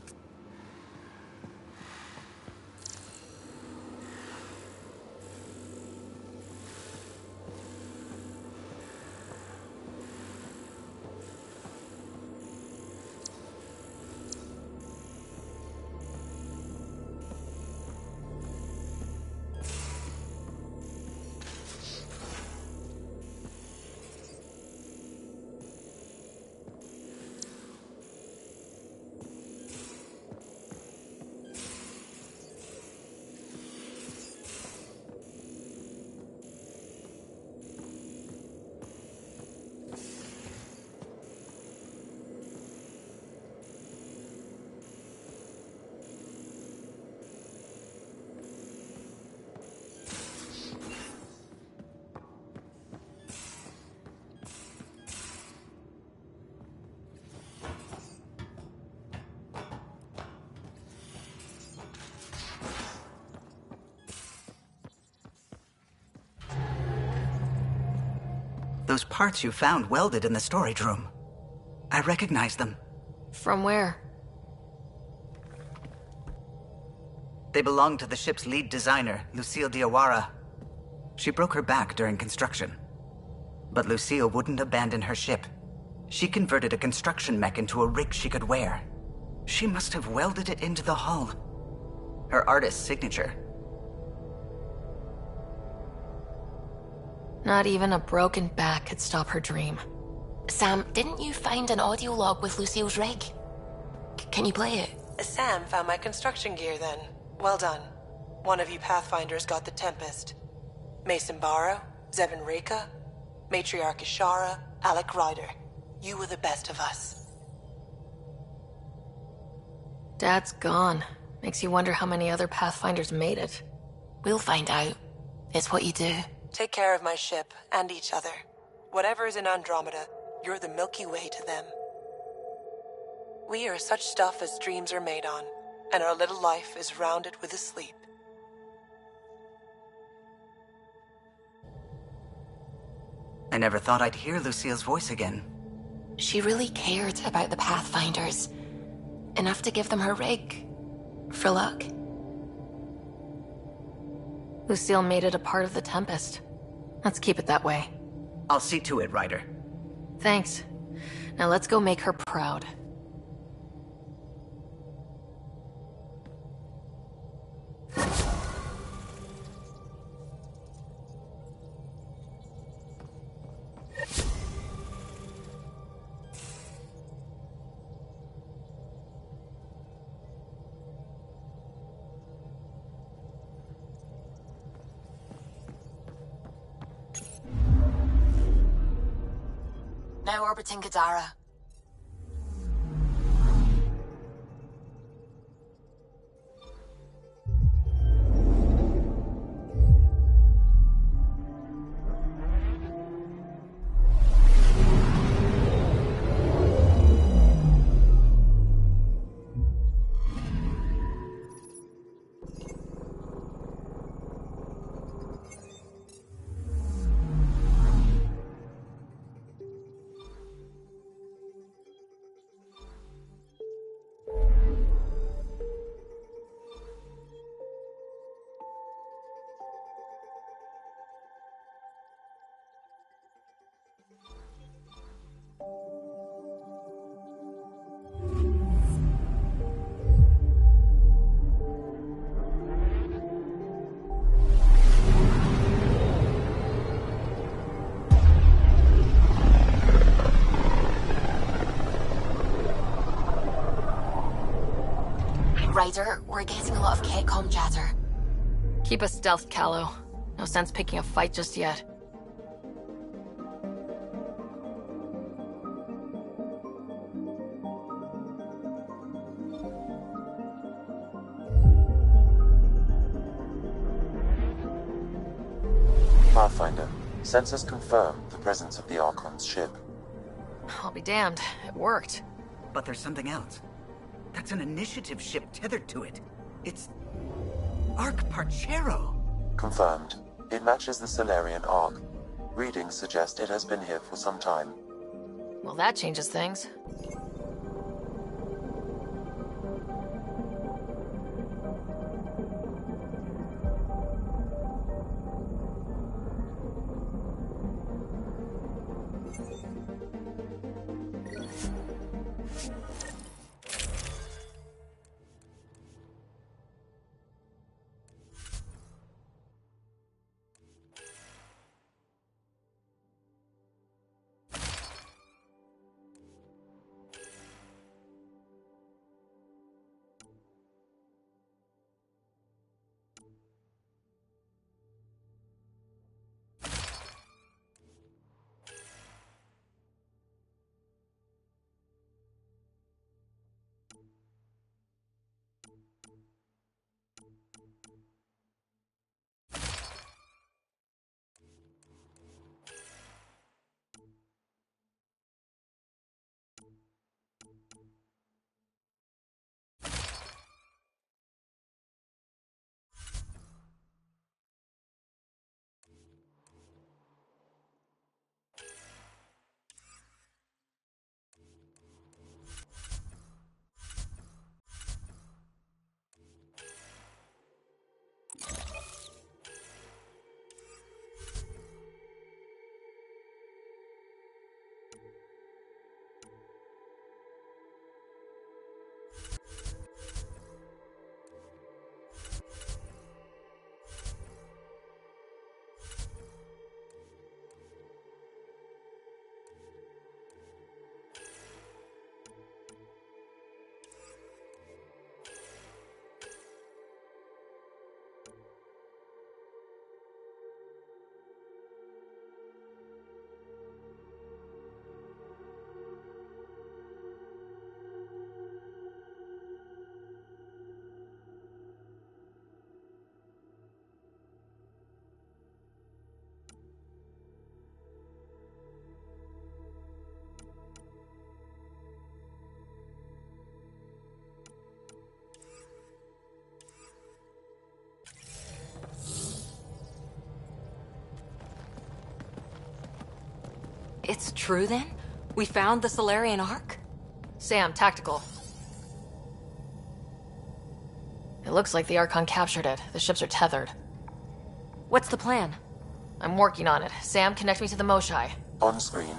Those parts you found welded in the storage room. I recognize them. From where? They belong to the ship's lead designer, Lucille Diawara. She broke her back during construction. But Lucille wouldn't abandon her ship. She converted a construction mech into a rig she could wear. She must have welded it into the hull. Her artist's signature. Not even a broken back could stop her dream. Sam, didn't you find an audio log with Lucille's rig? Can you play it? Sam found my construction gear then. Well done. One of you Pathfinders got the Tempest. Mason Barrow, Zevin Reka, Matriarch Ishara, Alec Ryder. You were the best of us. Dad's gone. Makes you wonder how many other Pathfinders made it. We'll find out. It's what you do. Take care of my ship and each other. Whatever is in Andromeda, you're the Milky Way to them. We are such stuff as dreams are made on, and our little life is rounded with a sleep. I never thought I'd hear Lucille's voice again. She really cared about the Pathfinders. Enough to give them her rig. For luck. Lucille made it a part of the Tempest. Let's keep it that way. I'll see to it, Ryder. Thanks. Now let's go make her proud. Now orbiting Gadara. Ryder, we're getting a lot of Ketcom chatter. Keep a stealth, Callow. No sense picking a fight just yet. Pathfinder, sensors confirm the presence of the Archon's ship. I'll be damned. It worked. But there's something else. That's an initiative ship tethered to it. It's... Arc Parchero. Confirmed. It matches the Solarian Arc. Readings suggest it has been here for some time. Well, that changes things. It's true then? We found the Solarian Ark? Sam, tactical. It looks like the Archon captured it. The ships are tethered. What's the plan? I'm working on it. Sam, connect me to the Moshai. On screen.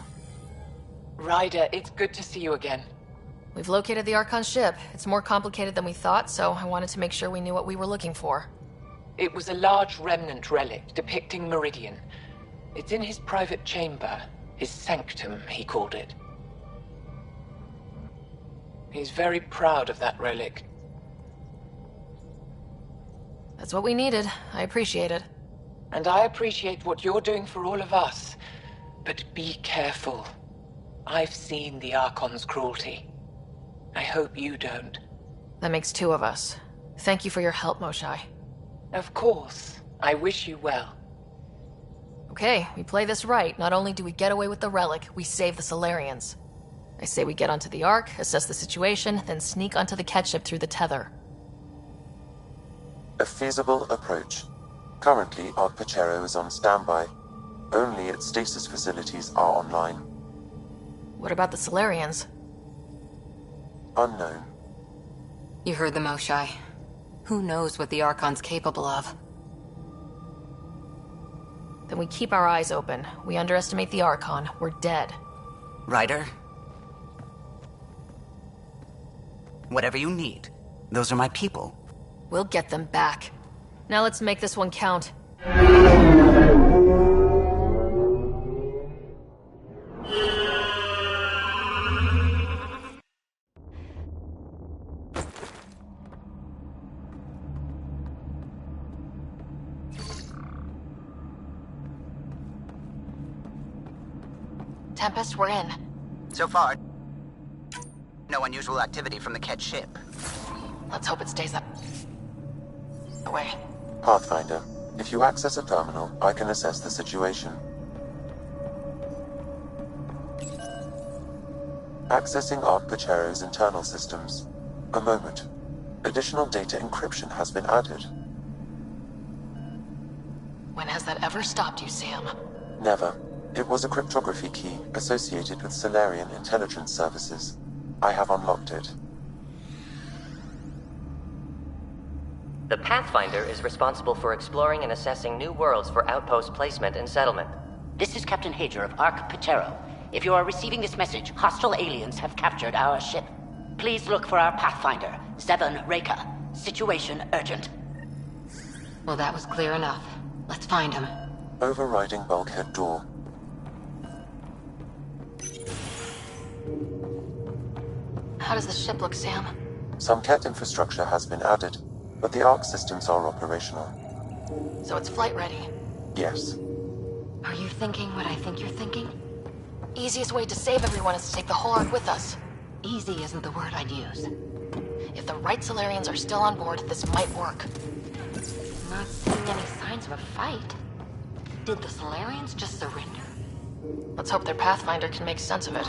Ryder, it's good to see you again. We've located the Archon ship. It's more complicated than we thought, so I wanted to make sure we knew what we were looking for. It was a large remnant relic depicting Meridian. It's in his private chamber. His sanctum, he called it. He's very proud of that relic. That's what we needed. I appreciate it. And I appreciate what you're doing for all of us. But be careful. I've seen the Archon's cruelty. I hope you don't. That makes two of us. Thank you for your help, Moshai. Of course. I wish you well. Okay, we play this right. Not only do we get away with the relic, we save the Solarians. I say we get onto the Ark, assess the situation, then sneak onto the Ket ship through the tether. A feasible approach. Currently, Ark Pachero is on standby. Only its stasis facilities are online. What about the Solarians? Unknown. You heard the Moshai. Who knows what the Archon's capable of? Then we keep our eyes open. We underestimate the Archon, we're dead. Ryder? Whatever you need. Those are my people. We'll get them back. Now let's make this one count. Tempest, we're in. So far, no unusual activity from the Ket ship. Let's hope it stays that way. Pathfinder, if you access a terminal, I can assess the situation. Accessing Ark Pachero's internal systems. A moment. Additional data encryption has been added. When has that ever stopped you, Sam? Never. It was a cryptography key associated with Solarian intelligence services. I have unlocked it. The Pathfinder is responsible for exploring and assessing new worlds for outpost placement and settlement. This is Captain Hager of Ark Pachero. If you are receiving this message, hostile aliens have captured our ship. Please look for our Pathfinder, Zevon Reka. Situation urgent. Well, that was clear enough. Let's find him. Overriding bulkhead door. How does the ship look, Sam? Some Ket infrastructure has been added, but the Ark systems are operational. So it's flight ready? Yes. Are you thinking what I think you're thinking? Easiest way to save everyone is to take the whole Ark with us. Easy isn't the word I'd use. If the right Solarians are still on board, this might work. Not seeing any signs of a fight. Did the Solarians just surrender? Let's hope their Pathfinder can make sense of it.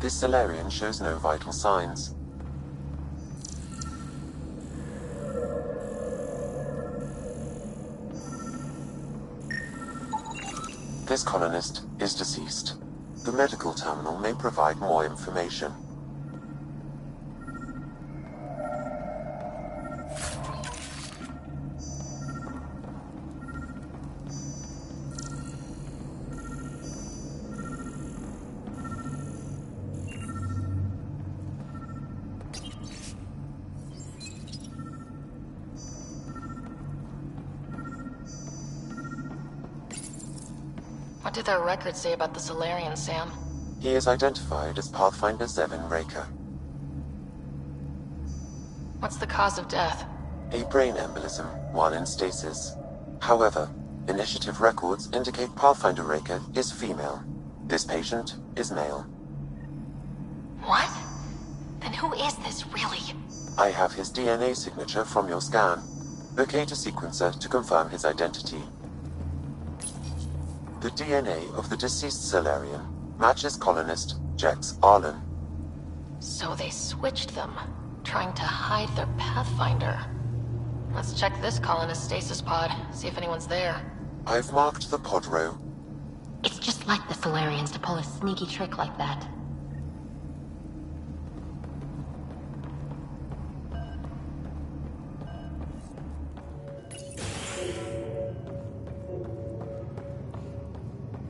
This Solarian shows no vital signs. This colonist is deceased. The medical terminal may provide more information. What do their records say about the Solarian, Sam? He is identified as Pathfinder 7 Raker. What's the cause of death? A brain embolism while in stasis. However, initiative records indicate Pathfinder Raker is female. This patient is male. What? Then who is this, really? I have his DNA signature from your scan. Locate a sequencer to confirm his identity. The DNA of the deceased Solarian matches colonist Jex Arlen. So they switched them, trying to hide their Pathfinder. Let's check this colonist stasis pod, see if anyone's there. I've marked the pod row. It's just like the Solarians to pull a sneaky trick like that.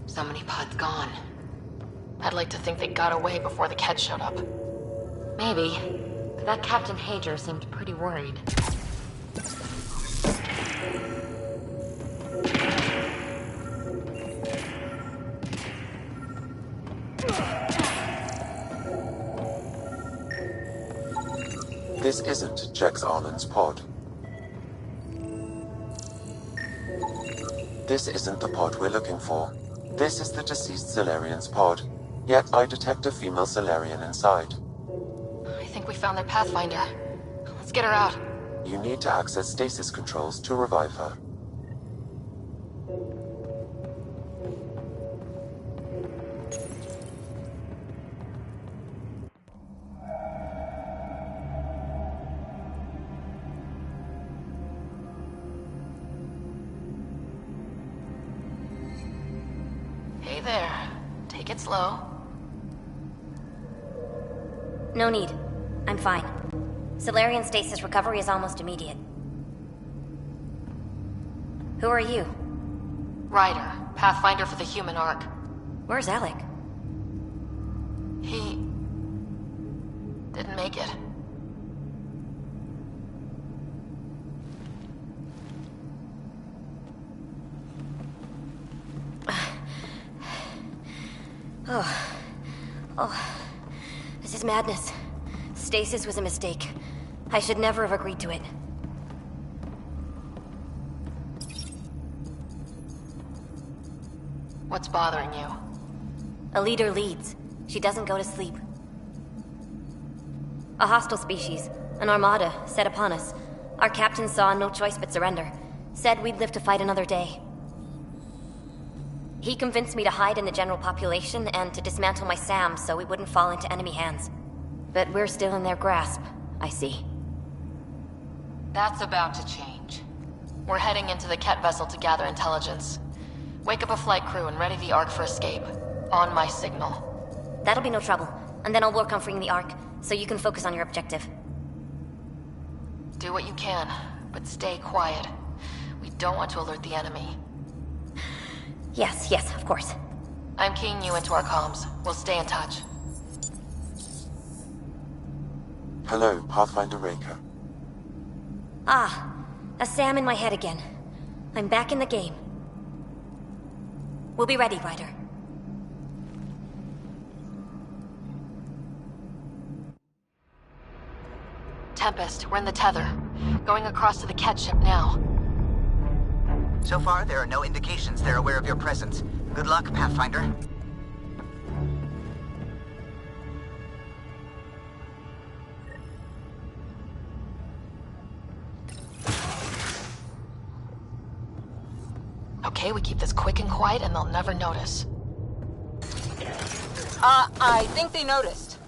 So many pods gone. I'd like to think they got away before the Kett showed up. Maybe. But that Captain Hager seemed pretty worried. This isn't Jex Arlen's pod. This isn't the pod we're looking for. This is the deceased Solarian's pod. Yet I detect a female Solarian inside. I think we found their Pathfinder. Let's get her out. You need to access stasis controls to revive her. Hey there. Take it slow. No need. I'm fine. Solarian stasis recovery is almost immediate. Who are you? Ryder, Pathfinder for the human arc. Where's Alec? He... didn't make it. Oh. This is madness. Stasis was a mistake. I should never have agreed to it. What's bothering you? A leader leads. She doesn't go to sleep. A hostile species, an armada, set upon us. Our captain saw no choice but surrender. Said we'd live to fight another day. He convinced me to hide in the general population and to dismantle my SAM so we wouldn't fall into enemy hands. But we're still in their grasp, I see. That's about to change. We're heading into the Kett vessel to gather intelligence. Wake up a flight crew and ready the Ark for escape. On my signal. That'll be no trouble. And then I'll work on freeing the Ark, so you can focus on your objective. Do what you can, but stay quiet. We don't want to alert the enemy. Yes, of course. I'm keying you into our comms. We'll stay in touch. Hello, Pathfinder Raker. Ah, a SAM in my head again. I'm back in the game. We'll be ready, Ryder. Tempest, we're in the tether. Going across to the Kett ship now. So far, there are no indications they're aware of your presence. Good luck, Pathfinder. Okay, we keep this quick and quiet and they'll never notice. I think they noticed.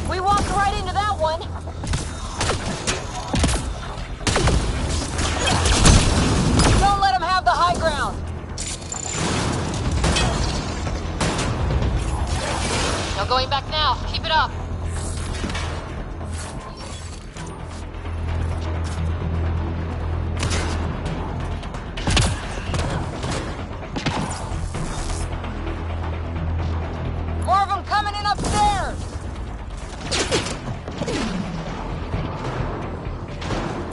We walked right into that one. Don't let them have the high ground. No going back now. Keep it up. More of them coming in upstairs.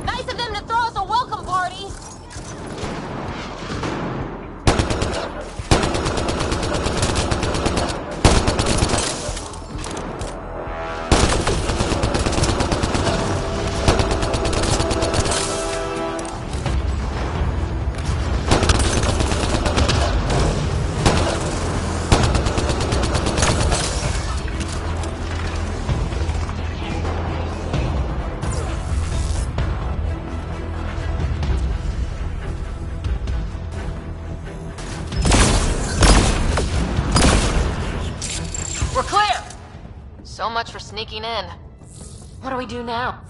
Nice of them to throw us a welcome party. We're clear! So much for sneaking in. What do we do now?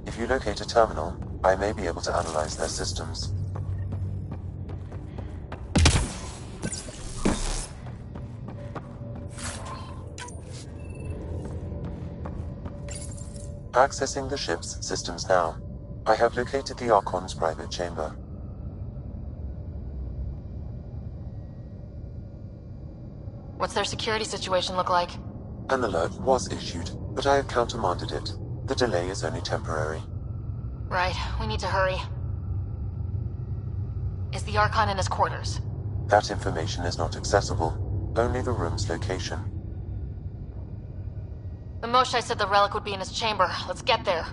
If you locate a terminal, I may be able to analyze their systems. Accessing the ship's systems now. I have located the Archon's private chamber. What's their security situation look like? An alert was issued, but I have countermanded it. The delay is only temporary. Right, we need to hurry. Is the Archon in his quarters? That information is not accessible, only the room's location. The Moshai said the relic would be in his chamber. Let's get there.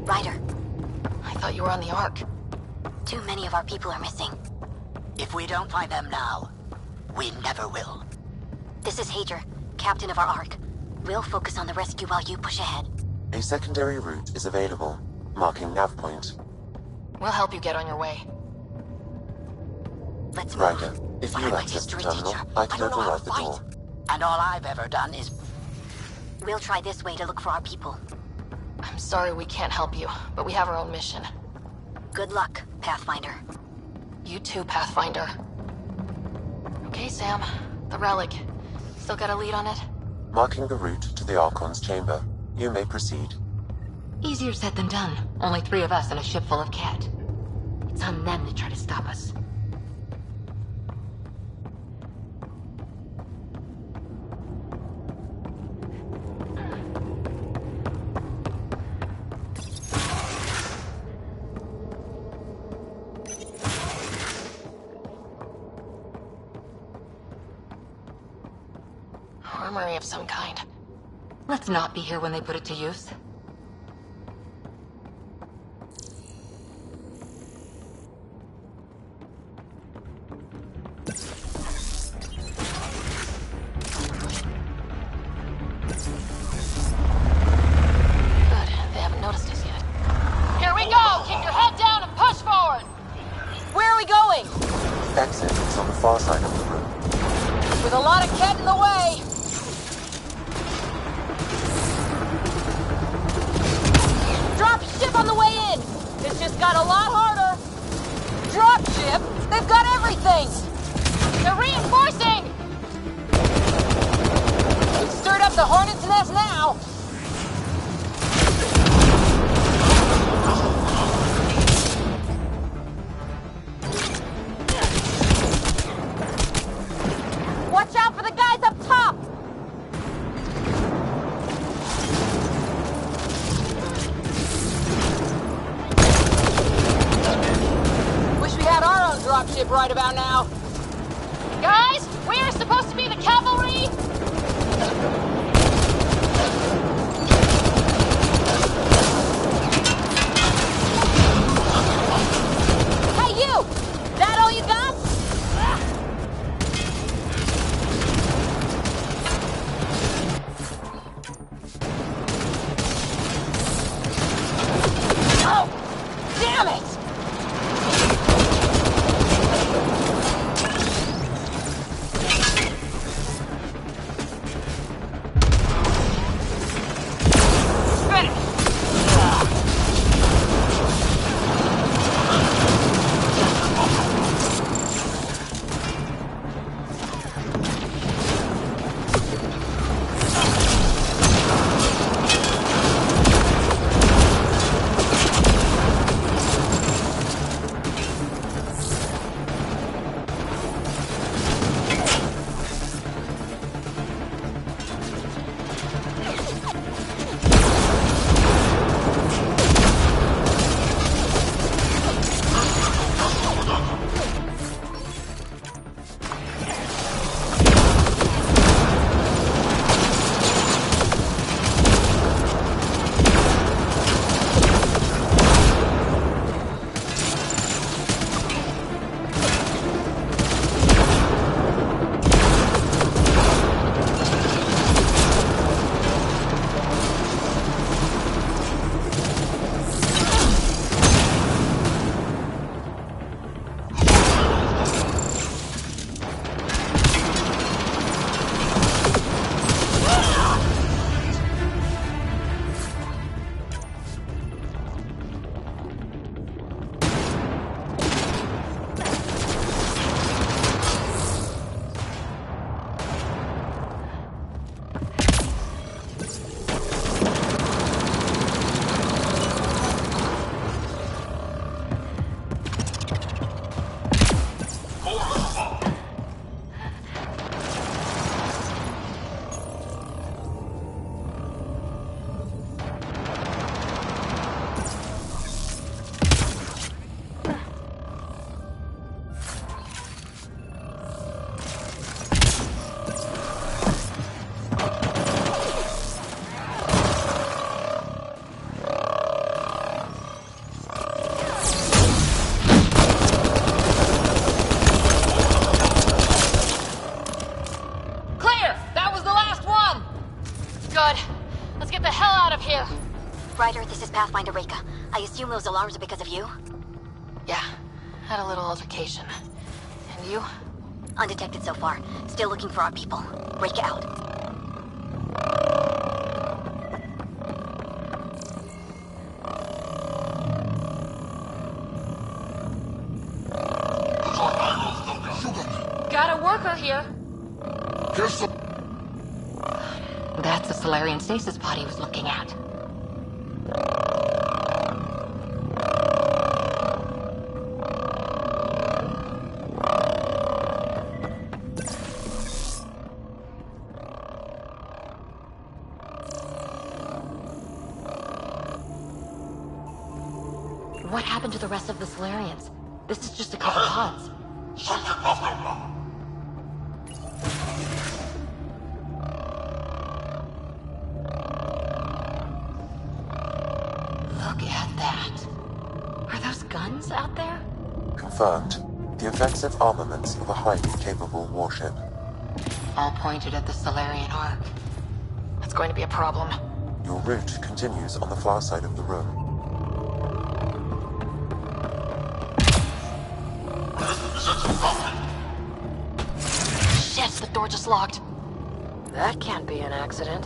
Ryder, I thought you were on the Ark. too many of our people are missing. If we don't find them now, we never will. This is Hager, captain of our Ark. We'll focus on the rescue while you push ahead. A secondary route is available, marking nav point. We'll help you get on your way. Let's move. move. Ryder, if Sorry, you my access the history terminal, teacher. I can I don't know how override to the fight. door. And all I've ever done is... We'll try this way to look for our people. I'm sorry we can't help you, but we have our own mission. Good luck, Pathfinder. You too, Pathfinder. Okay, Sam. The relic. Still got a lead on it? Marking the route to the Archon's chamber. You may proceed. Easier said than done. Only 3 of us and a ship full of Ket. It's on them to try to stop us. Armory of some kind. Let's not be here when they put it to use. Good. They haven't noticed us yet. Here we go! Keep your head down and push forward! Where are we going? Exit is on the far side of the room. With a lot of Ket in the way. Drop ship on the way in. This just got a lot harder. Drop ship? They've got everything. They're reinforcing! We've stirred up the Hornet's nest now. Watch out for the guys up top! Wish we had our own dropship right about now. Guys, we are supposed to be the cavalry! Hey, you! That all you got? Oh! Damn it! hell out of here! Ryder, this is Pathfinder Reika. I assume those alarms are because of you? Yeah, had a little altercation. And you? Undetected so far. Still looking for our people. Reika out. Got a worker here. That's the Solarian stasis pod he was looking at. What happened to the rest of the Solarians? This is just a couple pods. Look at that. Are those guns out there? Confirmed. The offensive armaments of a highly capable warship. All pointed at the Solarian Ark. That's going to be a problem. Your route continues on the far side of the room. Shit, the door just locked. That can't be an accident.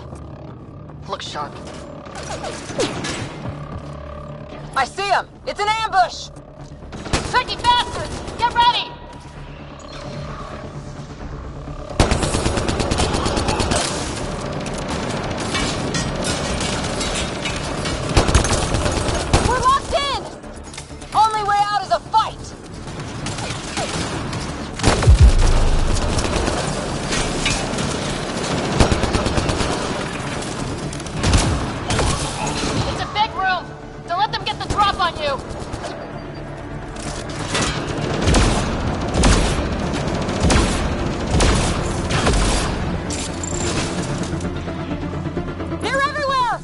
Look sharp. I see him! It's an ambush! Tricky bastards! Get ready! We're locked in! Only way out is a fight! It's a big room! Don't let them get the drop on you! They're everywhere!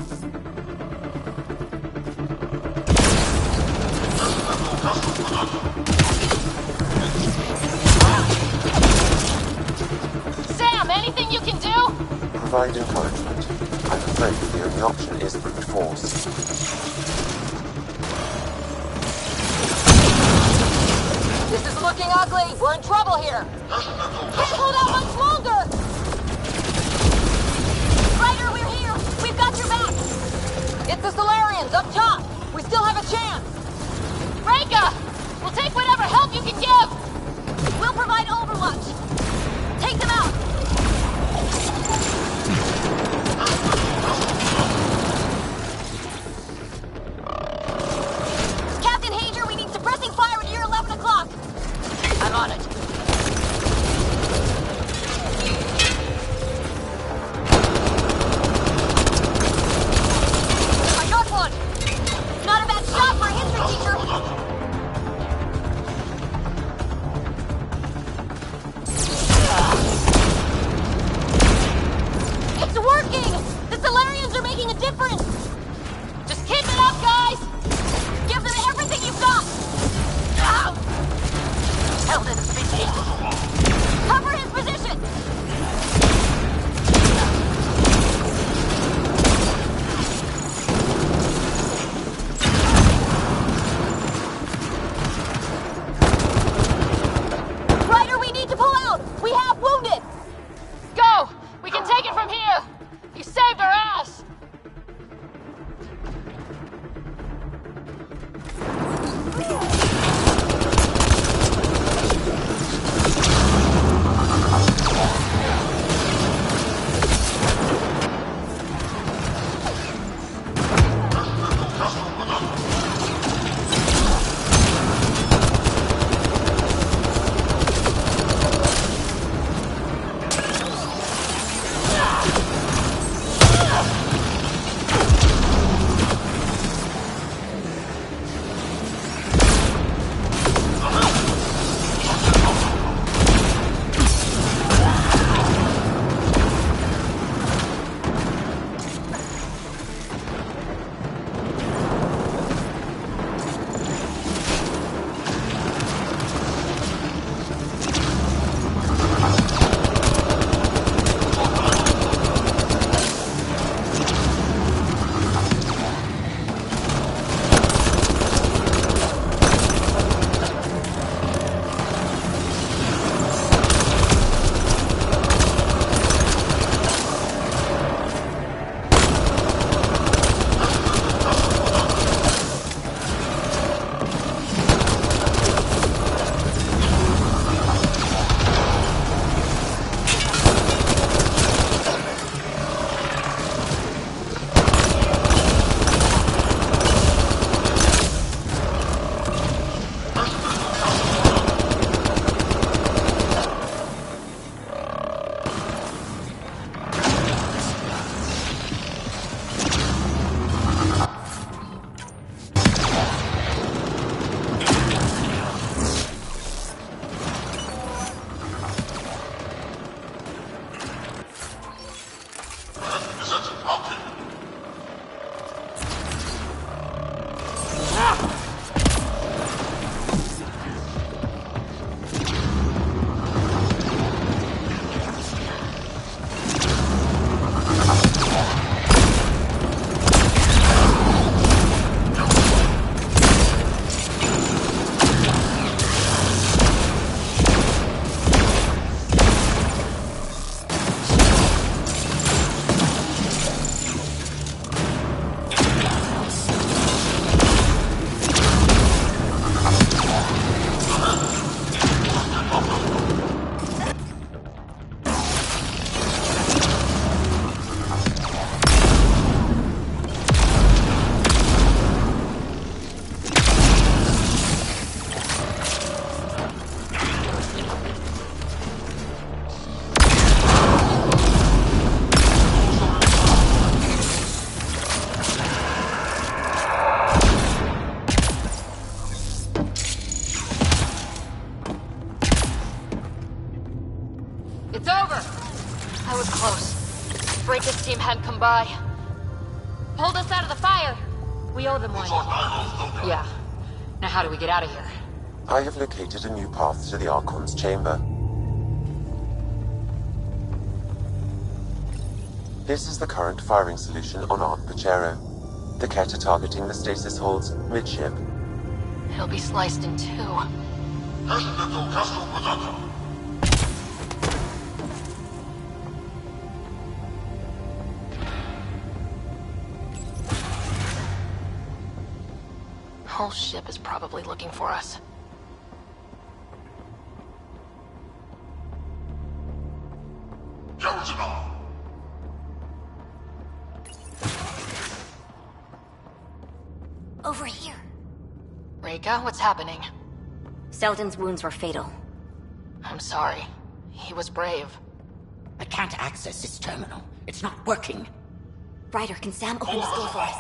Sam, anything you can do? Provide encouragement. I'm afraid the only option is brute force. This is looking ugly! We're in trouble here! Can't hold out much longer! Ryder, we're here! We've got your back! It's the Solarians, up top! We still have a chance! Reika! We'll take whatever help you can give! We'll provide overwatch! Take them out! Captain Hager, we need suppressing fire at year 11 o'clock! I'm on it. I got one! by. Pulled us out of the fire. We owe them one. Yeah. Now how do we get out of here? I have located a new path to the Archon's chamber. This is the current firing solution on Ark Pachero. The Ket are targeting the stasis holds midship. It'll be sliced in two. Whole ship is probably looking for us. Over here. Reka, what's happening? Selden's wounds were fatal. I'm sorry. He was brave. I can't access this terminal. It's not working. Ryder, can Sam open this door for us?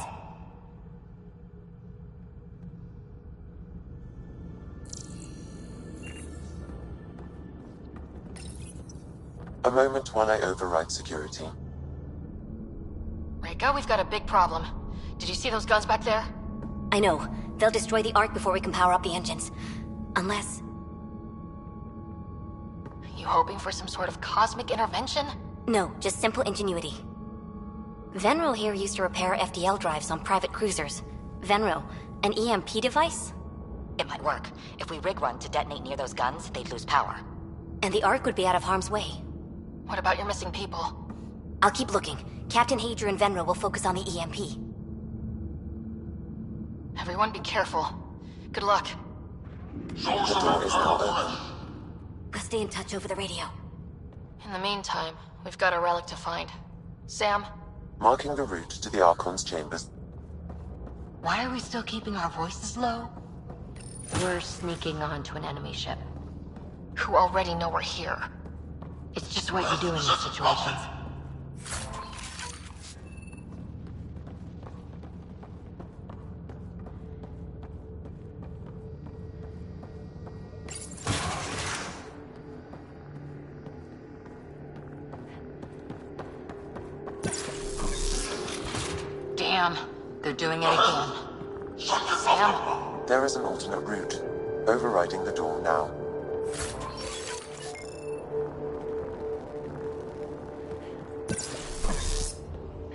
A moment while I override security. Reka, we've got a big problem. Did you see those guns back there? I know. They'll destroy the Ark before we can power up the engines. Unless... You hoping for some sort of cosmic intervention? No, just simple ingenuity. Venro here used to repair FDL drives on private cruisers. Venro, an EMP device? It might work. If we rig one to detonate near those guns, they'd lose power. And the Ark would be out of harm's way. What about your missing people? I'll keep looking. Captain Hadra and Venro will focus on the EMP. Everyone be careful. Good luck. The door is now open. We'll stay in touch over the radio. In the meantime, we've got a relic to find. Sam? Marking the route to the Archon's chambers. Why are we still keeping our voices low? We're sneaking onto an enemy ship. Who already know we're here. It's just what you do in these situations. Damn, they're doing it again. Sam? There is an alternate route. Overriding the door now.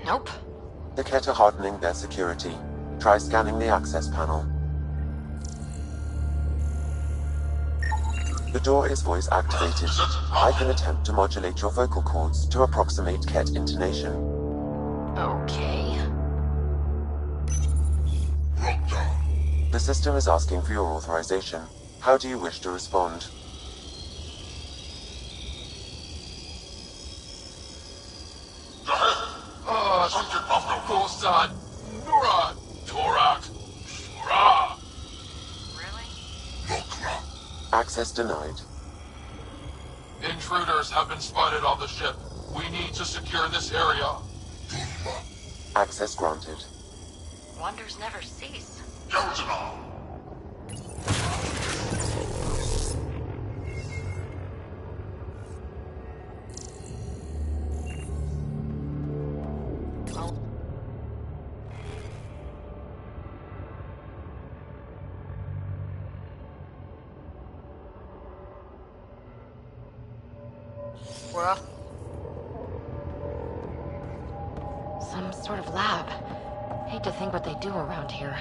Nope. The Ket are hardening their security. Try scanning the access panel. The door is voice activated. I can attempt to modulate your vocal cords to approximate Ket intonation. Okay. The system is asking for your authorization. How do you wish to respond? Access denied. Intruders have been spotted on the ship. We need to secure this area. Access granted. Wonders never cease. We're off. Some sort of lab. Hate to think what they do around here.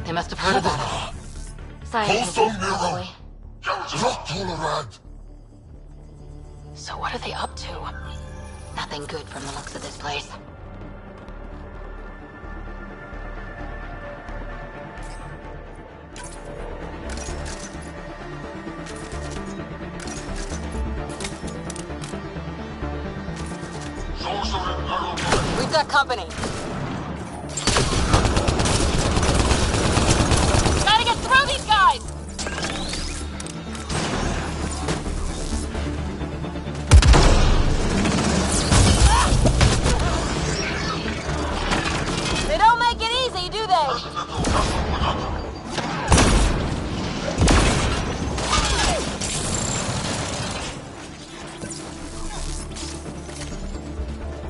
They must have heard about it. Scientists, probably. So what are they up to? Nothing good from the looks of this place. got company. Gotta get through these guys! They don't make it easy, do they?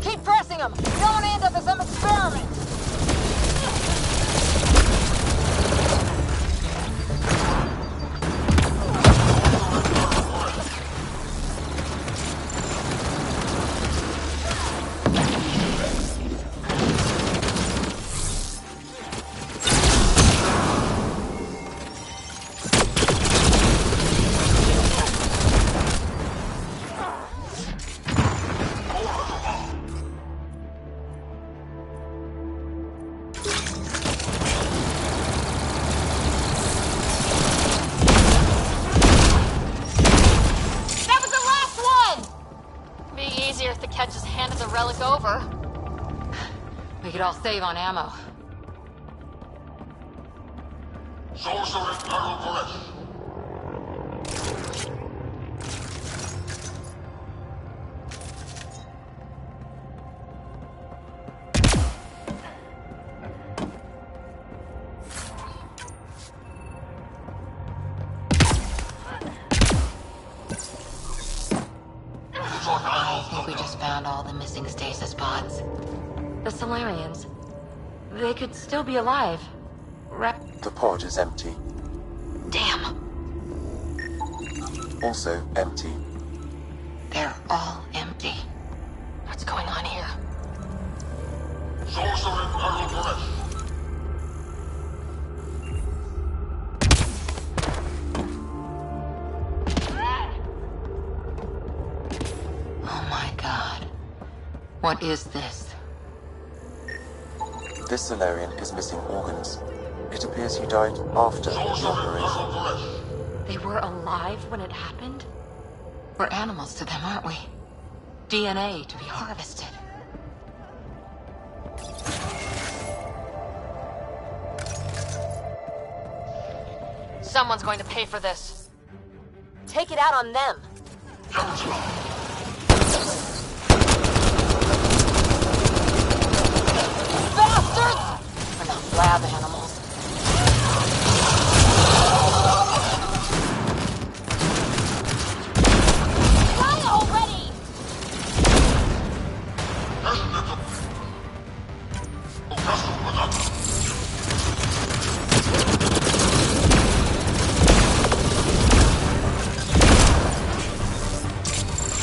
Keep pressing them! You don't want to end up in some experiment! We could all save on ammo. I think we just found all the missing stasis pods. The Solarians. They could still be alive. The pod is empty. Damn. Also empty. They're all empty. What's going on here? Oh my god. What is this? This Solarian is missing organs. It appears he died after the operation. They were alive when it happened? We're animals to them, aren't we? DNA to be harvested. Someone's going to pay for this. Take it out on them. Bastards! We're not lab animals. Die already!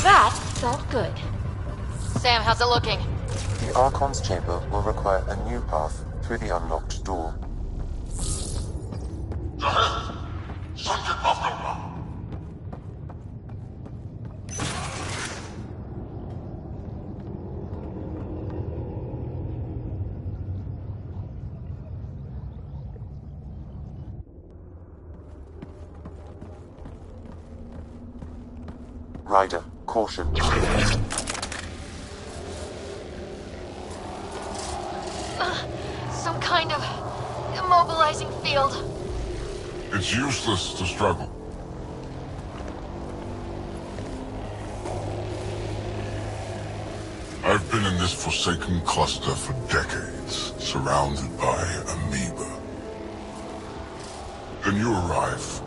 That felt good. Sam, how's it looking? The Archon's chamber will require a new path through the unlocked door. Ryder, caution. Some kind of immobilizing field. It's useless to struggle. I've been in this forsaken cluster for decades, surrounded by amoeba. Then you arrive,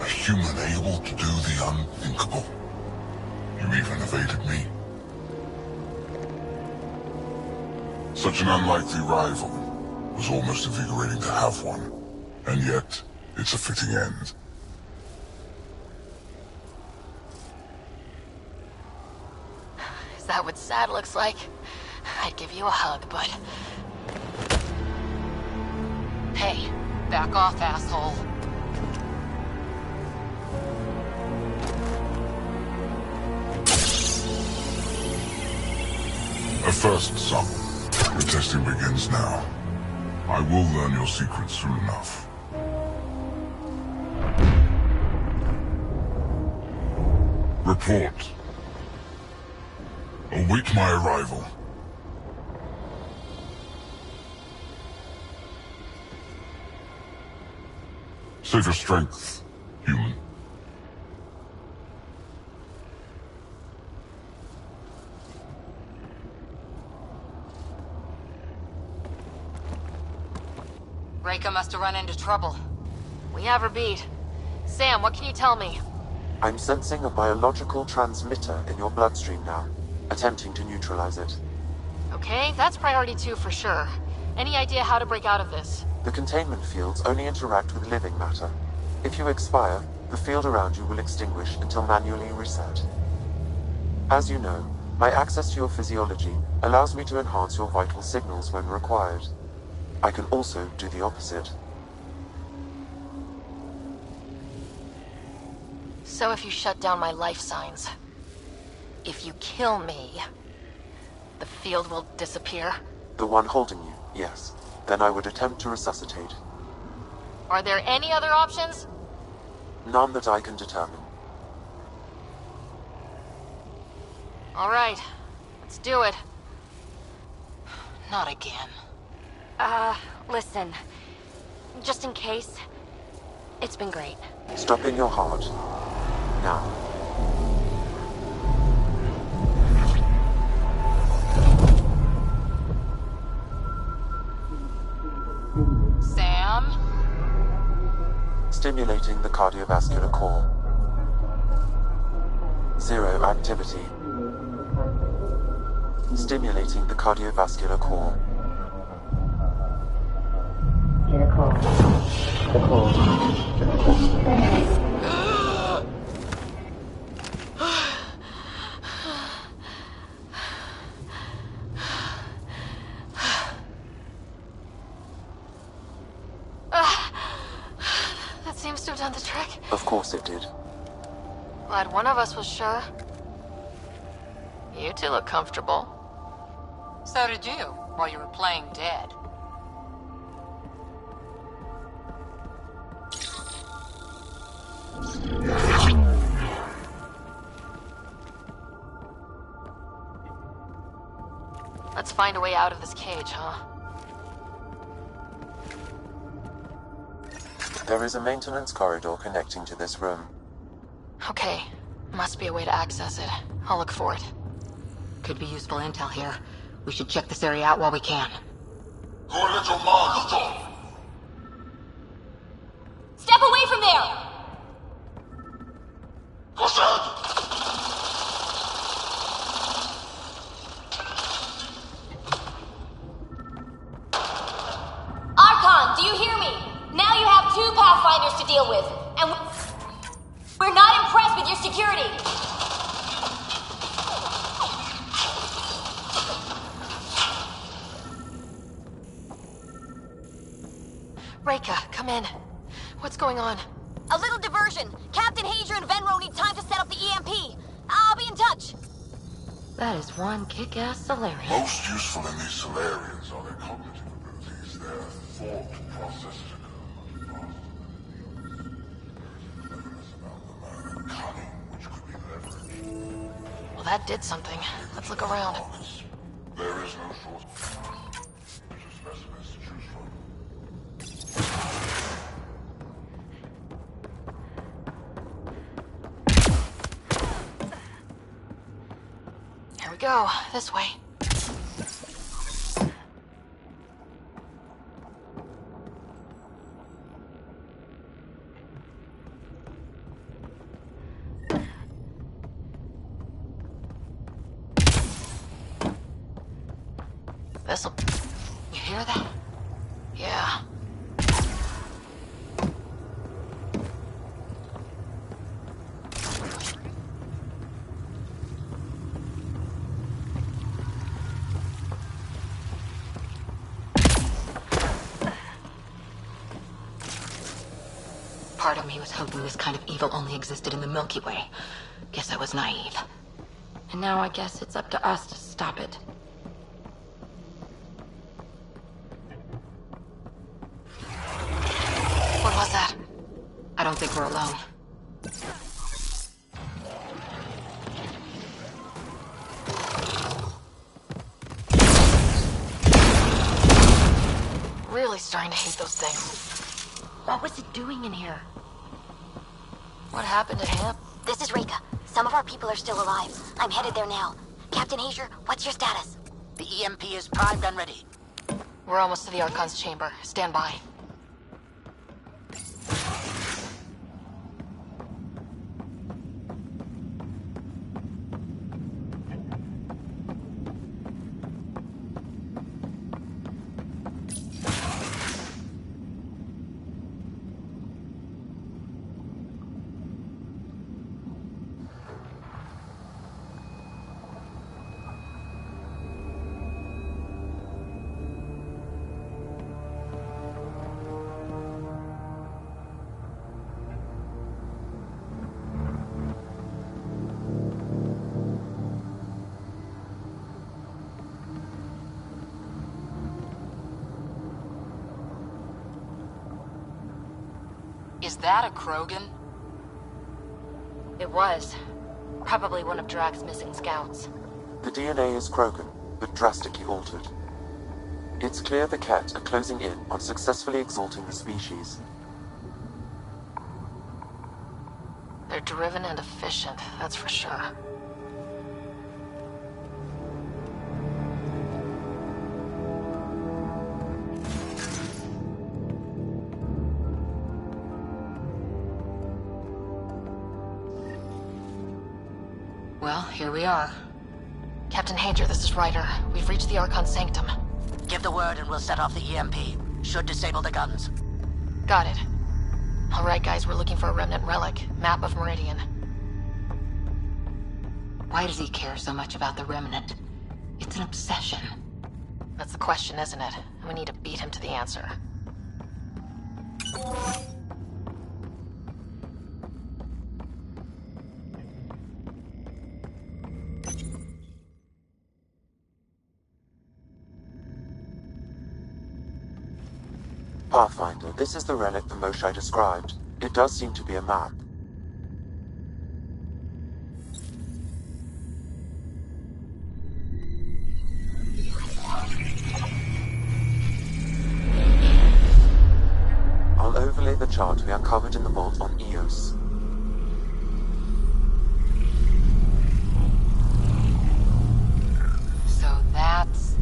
a human able to do the unthinkable. You even evaded me. Such an unlikely rival. Was almost invigorating to have one. And yet, it's a fitting end. Is that what sad looks like? I'd give you a hug, but... Hey, back off, asshole. A first, son. The testing begins now. I will learn your secrets soon enough. Report. Await my arrival. Save your strength, human. Reika must have run into trouble. We have her beat. Sam, what can you tell me? I'm sensing a biological transmitter in your bloodstream now, attempting to neutralize it. Okay, that's priority 2 for sure. Any idea how to break out of this? The containment fields only interact with living matter. If you expire, the field around you will extinguish until manually reset. As you know, my access to your physiology allows me to enhance your vital signals when required. I can also do the opposite. So if you shut down my life signs, if you kill me, the field will disappear? The one holding you, yes. Then I would attempt to resuscitate. Are there any other options? None that I can determine. All right, let's do it. Not again. Listen. Just in case, it's been great. Stop in your heart. Now. Sam? Stimulating the cardiovascular core. 0 activity. Stimulating the cardiovascular core. That seems to have done the trick. Of course it did. Glad one of us was sure. You two look comfortable. So did you, while you were playing dead. Let's find a way out of this cage, huh? There is a maintenance corridor connecting to this room. Okay. Must be a way to access it. I'll look for it. Could be useful intel here. We should check this area out while we can. Go little monster! Step away from there! Archon, do you hear me? Now you have 2 Pathfinders to deal with, and we're not impressed with your security. Reika, come in. What's going on? A little diversion. Captain Hager and Venro need time to set up the EMP. I'll be in touch. That is one kick-ass Solarian. Most useful in these Solarians are their cognitive abilities. Their thought processes occur much faster than the cleverness about the man and cunning which could be leveraged. Well, that did something. Let's look around. There is no short specimens to choose from. Here we go. This way. This'll... You hear that? Yeah. Part of me was hoping this kind of evil only existed in the Milky Way. Guess I was naive. And now I guess it's up to us to stop it. What was that? I don't think we're alone. Really starting to hate those things. What was it doing in here? What happened to him? This is Reka. Some of our people are still alive. I'm headed there now. Captain Hazer, what's your status? The EMP is primed and ready. We're almost to the Archon's chamber. Stand by. Is that a Krogan? It was. Probably one of Drax's missing scouts. The DNA is Krogan, but drastically altered. It's clear the Cat are closing in on successfully exalting the species. They're driven and efficient, that's for sure. Well, here we are. Captain Hager, this is Ryder. We've reached the Archon's sanctum. Give the word and we'll set off the EMP. Should disable the guns. Got it. All right, guys, we're looking for a remnant relic. Map of Meridian. Why does he care so much about the remnant? It's an obsession. That's the question, isn't it? And we need to beat him to the answer. Pathfinder, this is the relic the Moshae described. It does seem to be a map. I'll overlay the chart we uncovered in the vault on Eos. So that's...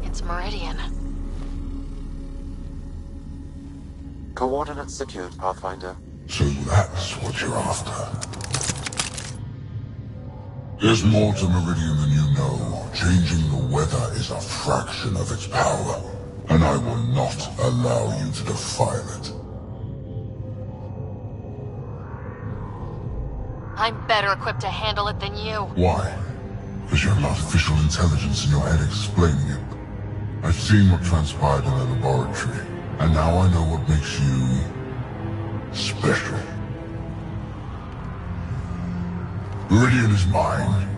It's Meridian. Coordinates secured, Pathfinder. So that's what you're after. There's more to Meridian than you know. Changing the weather is a fraction of its power, and I will not allow you to defile it. I'm better equipped to handle it than you. Why? Because you have artificial intelligence in your head explaining it. I've seen what transpired in the laboratory, and now I know what makes you... special. Meridian is mine.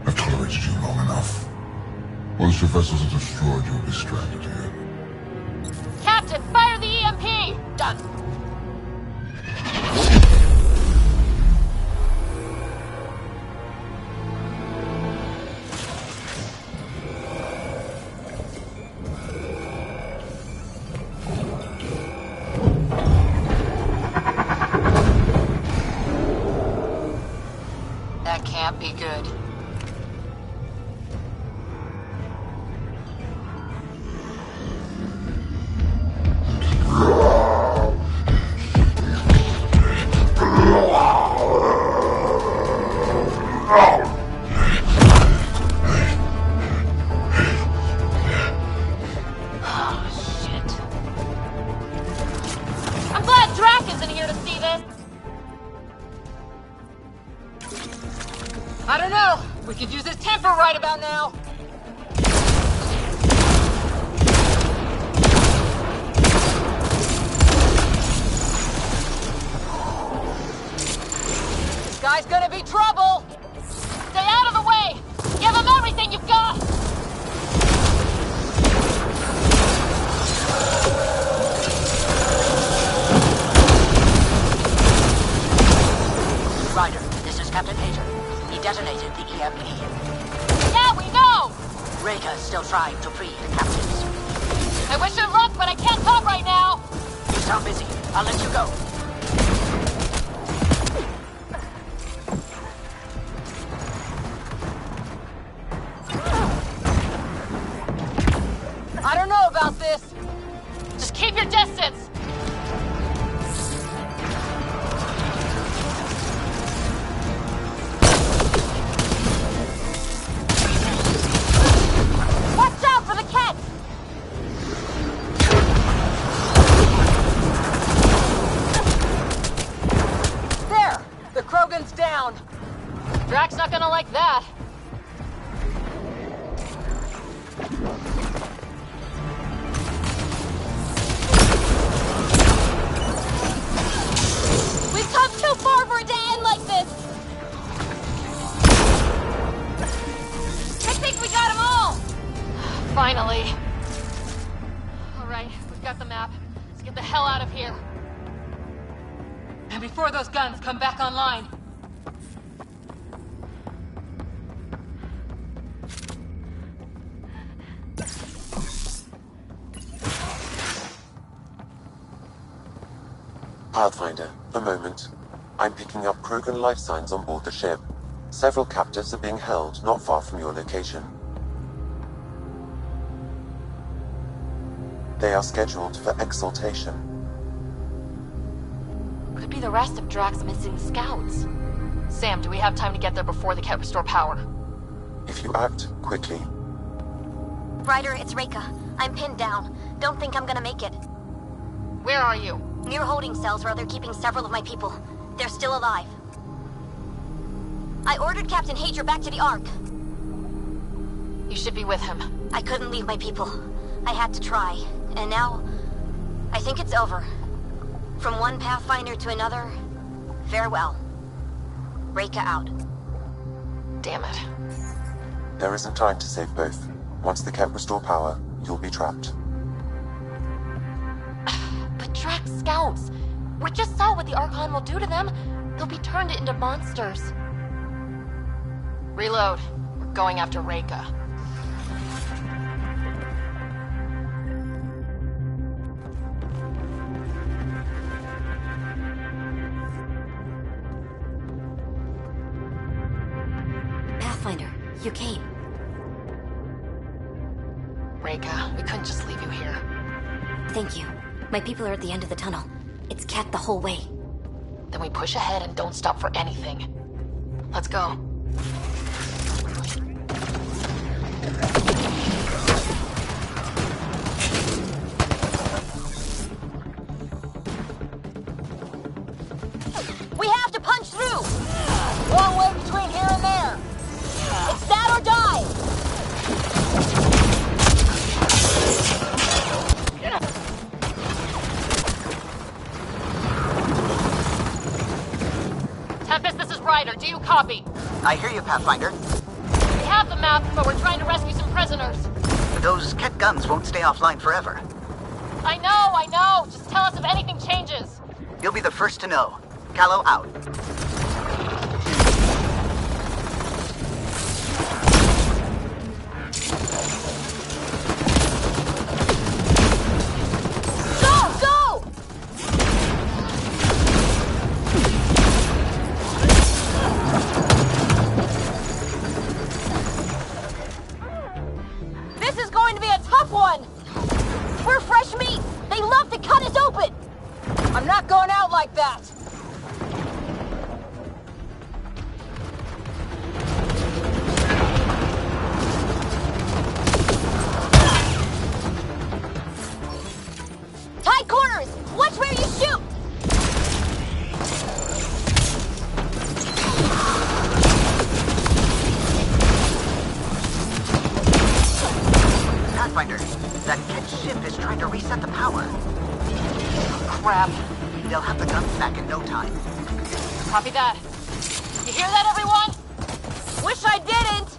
I've tolerated you long enough. Once your vessels are destroyed, you'll be stranded here. Captain, fire the EMP! Done. That can't be good. I'm glad Drac isn't here to see this! I don't know. We could use his temper right about now. This guy's gonna be trouble. Stay out of the way! Give him everything you've got! still trying to free the captives. I wish you luck, but I can't talk right now! You sound busy. I'll let you go. I don't know about this! Just keep your distance! Watch out for the cat! There! The Krogan's down! Drax's not gonna like that. We've come too far for it to end like this! I think we got them all! Finally. Alright, we've got the map. Let's get the hell out of here. And before those guns come back online. Pathfinder, a moment. I'm picking up Krogan life signs on board the ship. Several captives are being held not far from your location. They are scheduled for exaltation. Could be the rest of Drax's missing scouts. Sam, do we have time to get there before the Ket restore power? If you act quickly. Ryder, it's Reika. I'm pinned down. Don't think I'm gonna make it. Where are you? Near holding cells where they're keeping several of my people. They're still alive. I ordered Captain Hager back to the Ark. You should be with him. I couldn't leave my people. I had to try. And now, I think it's over. From one Pathfinder to another, farewell. Reika out. Damn it. There isn't time to save both. Once the Ket restore power, you'll be trapped. But Drax scouts! We just saw what the Archon will do to them. They'll be turned into monsters. Reload. We're going after Reika. Pathfinder, you came. Reika, we couldn't just leave you here. Thank you. My people are at the end of the tunnel. It's Ket the whole way. Then we push ahead and don't stop for anything. Let's go. We have to punch through! Long way between here and there. It's that or die! Tempest, this is Ryder. Do you copy? I hear you, Pathfinder. We have the map, but we're trying to rescue some prisoners. Those Ket guns won't stay offline forever. I know. Just tell us if anything changes. You'll be the first to know. Callow out. I'm not going out like that! Tight corners! Watch where you shoot! Pathfinder, that Ket ship is trying to reset the power. Crap. They'll have the guns back in no time. Copy that. You hear that, everyone? Wish I didn't!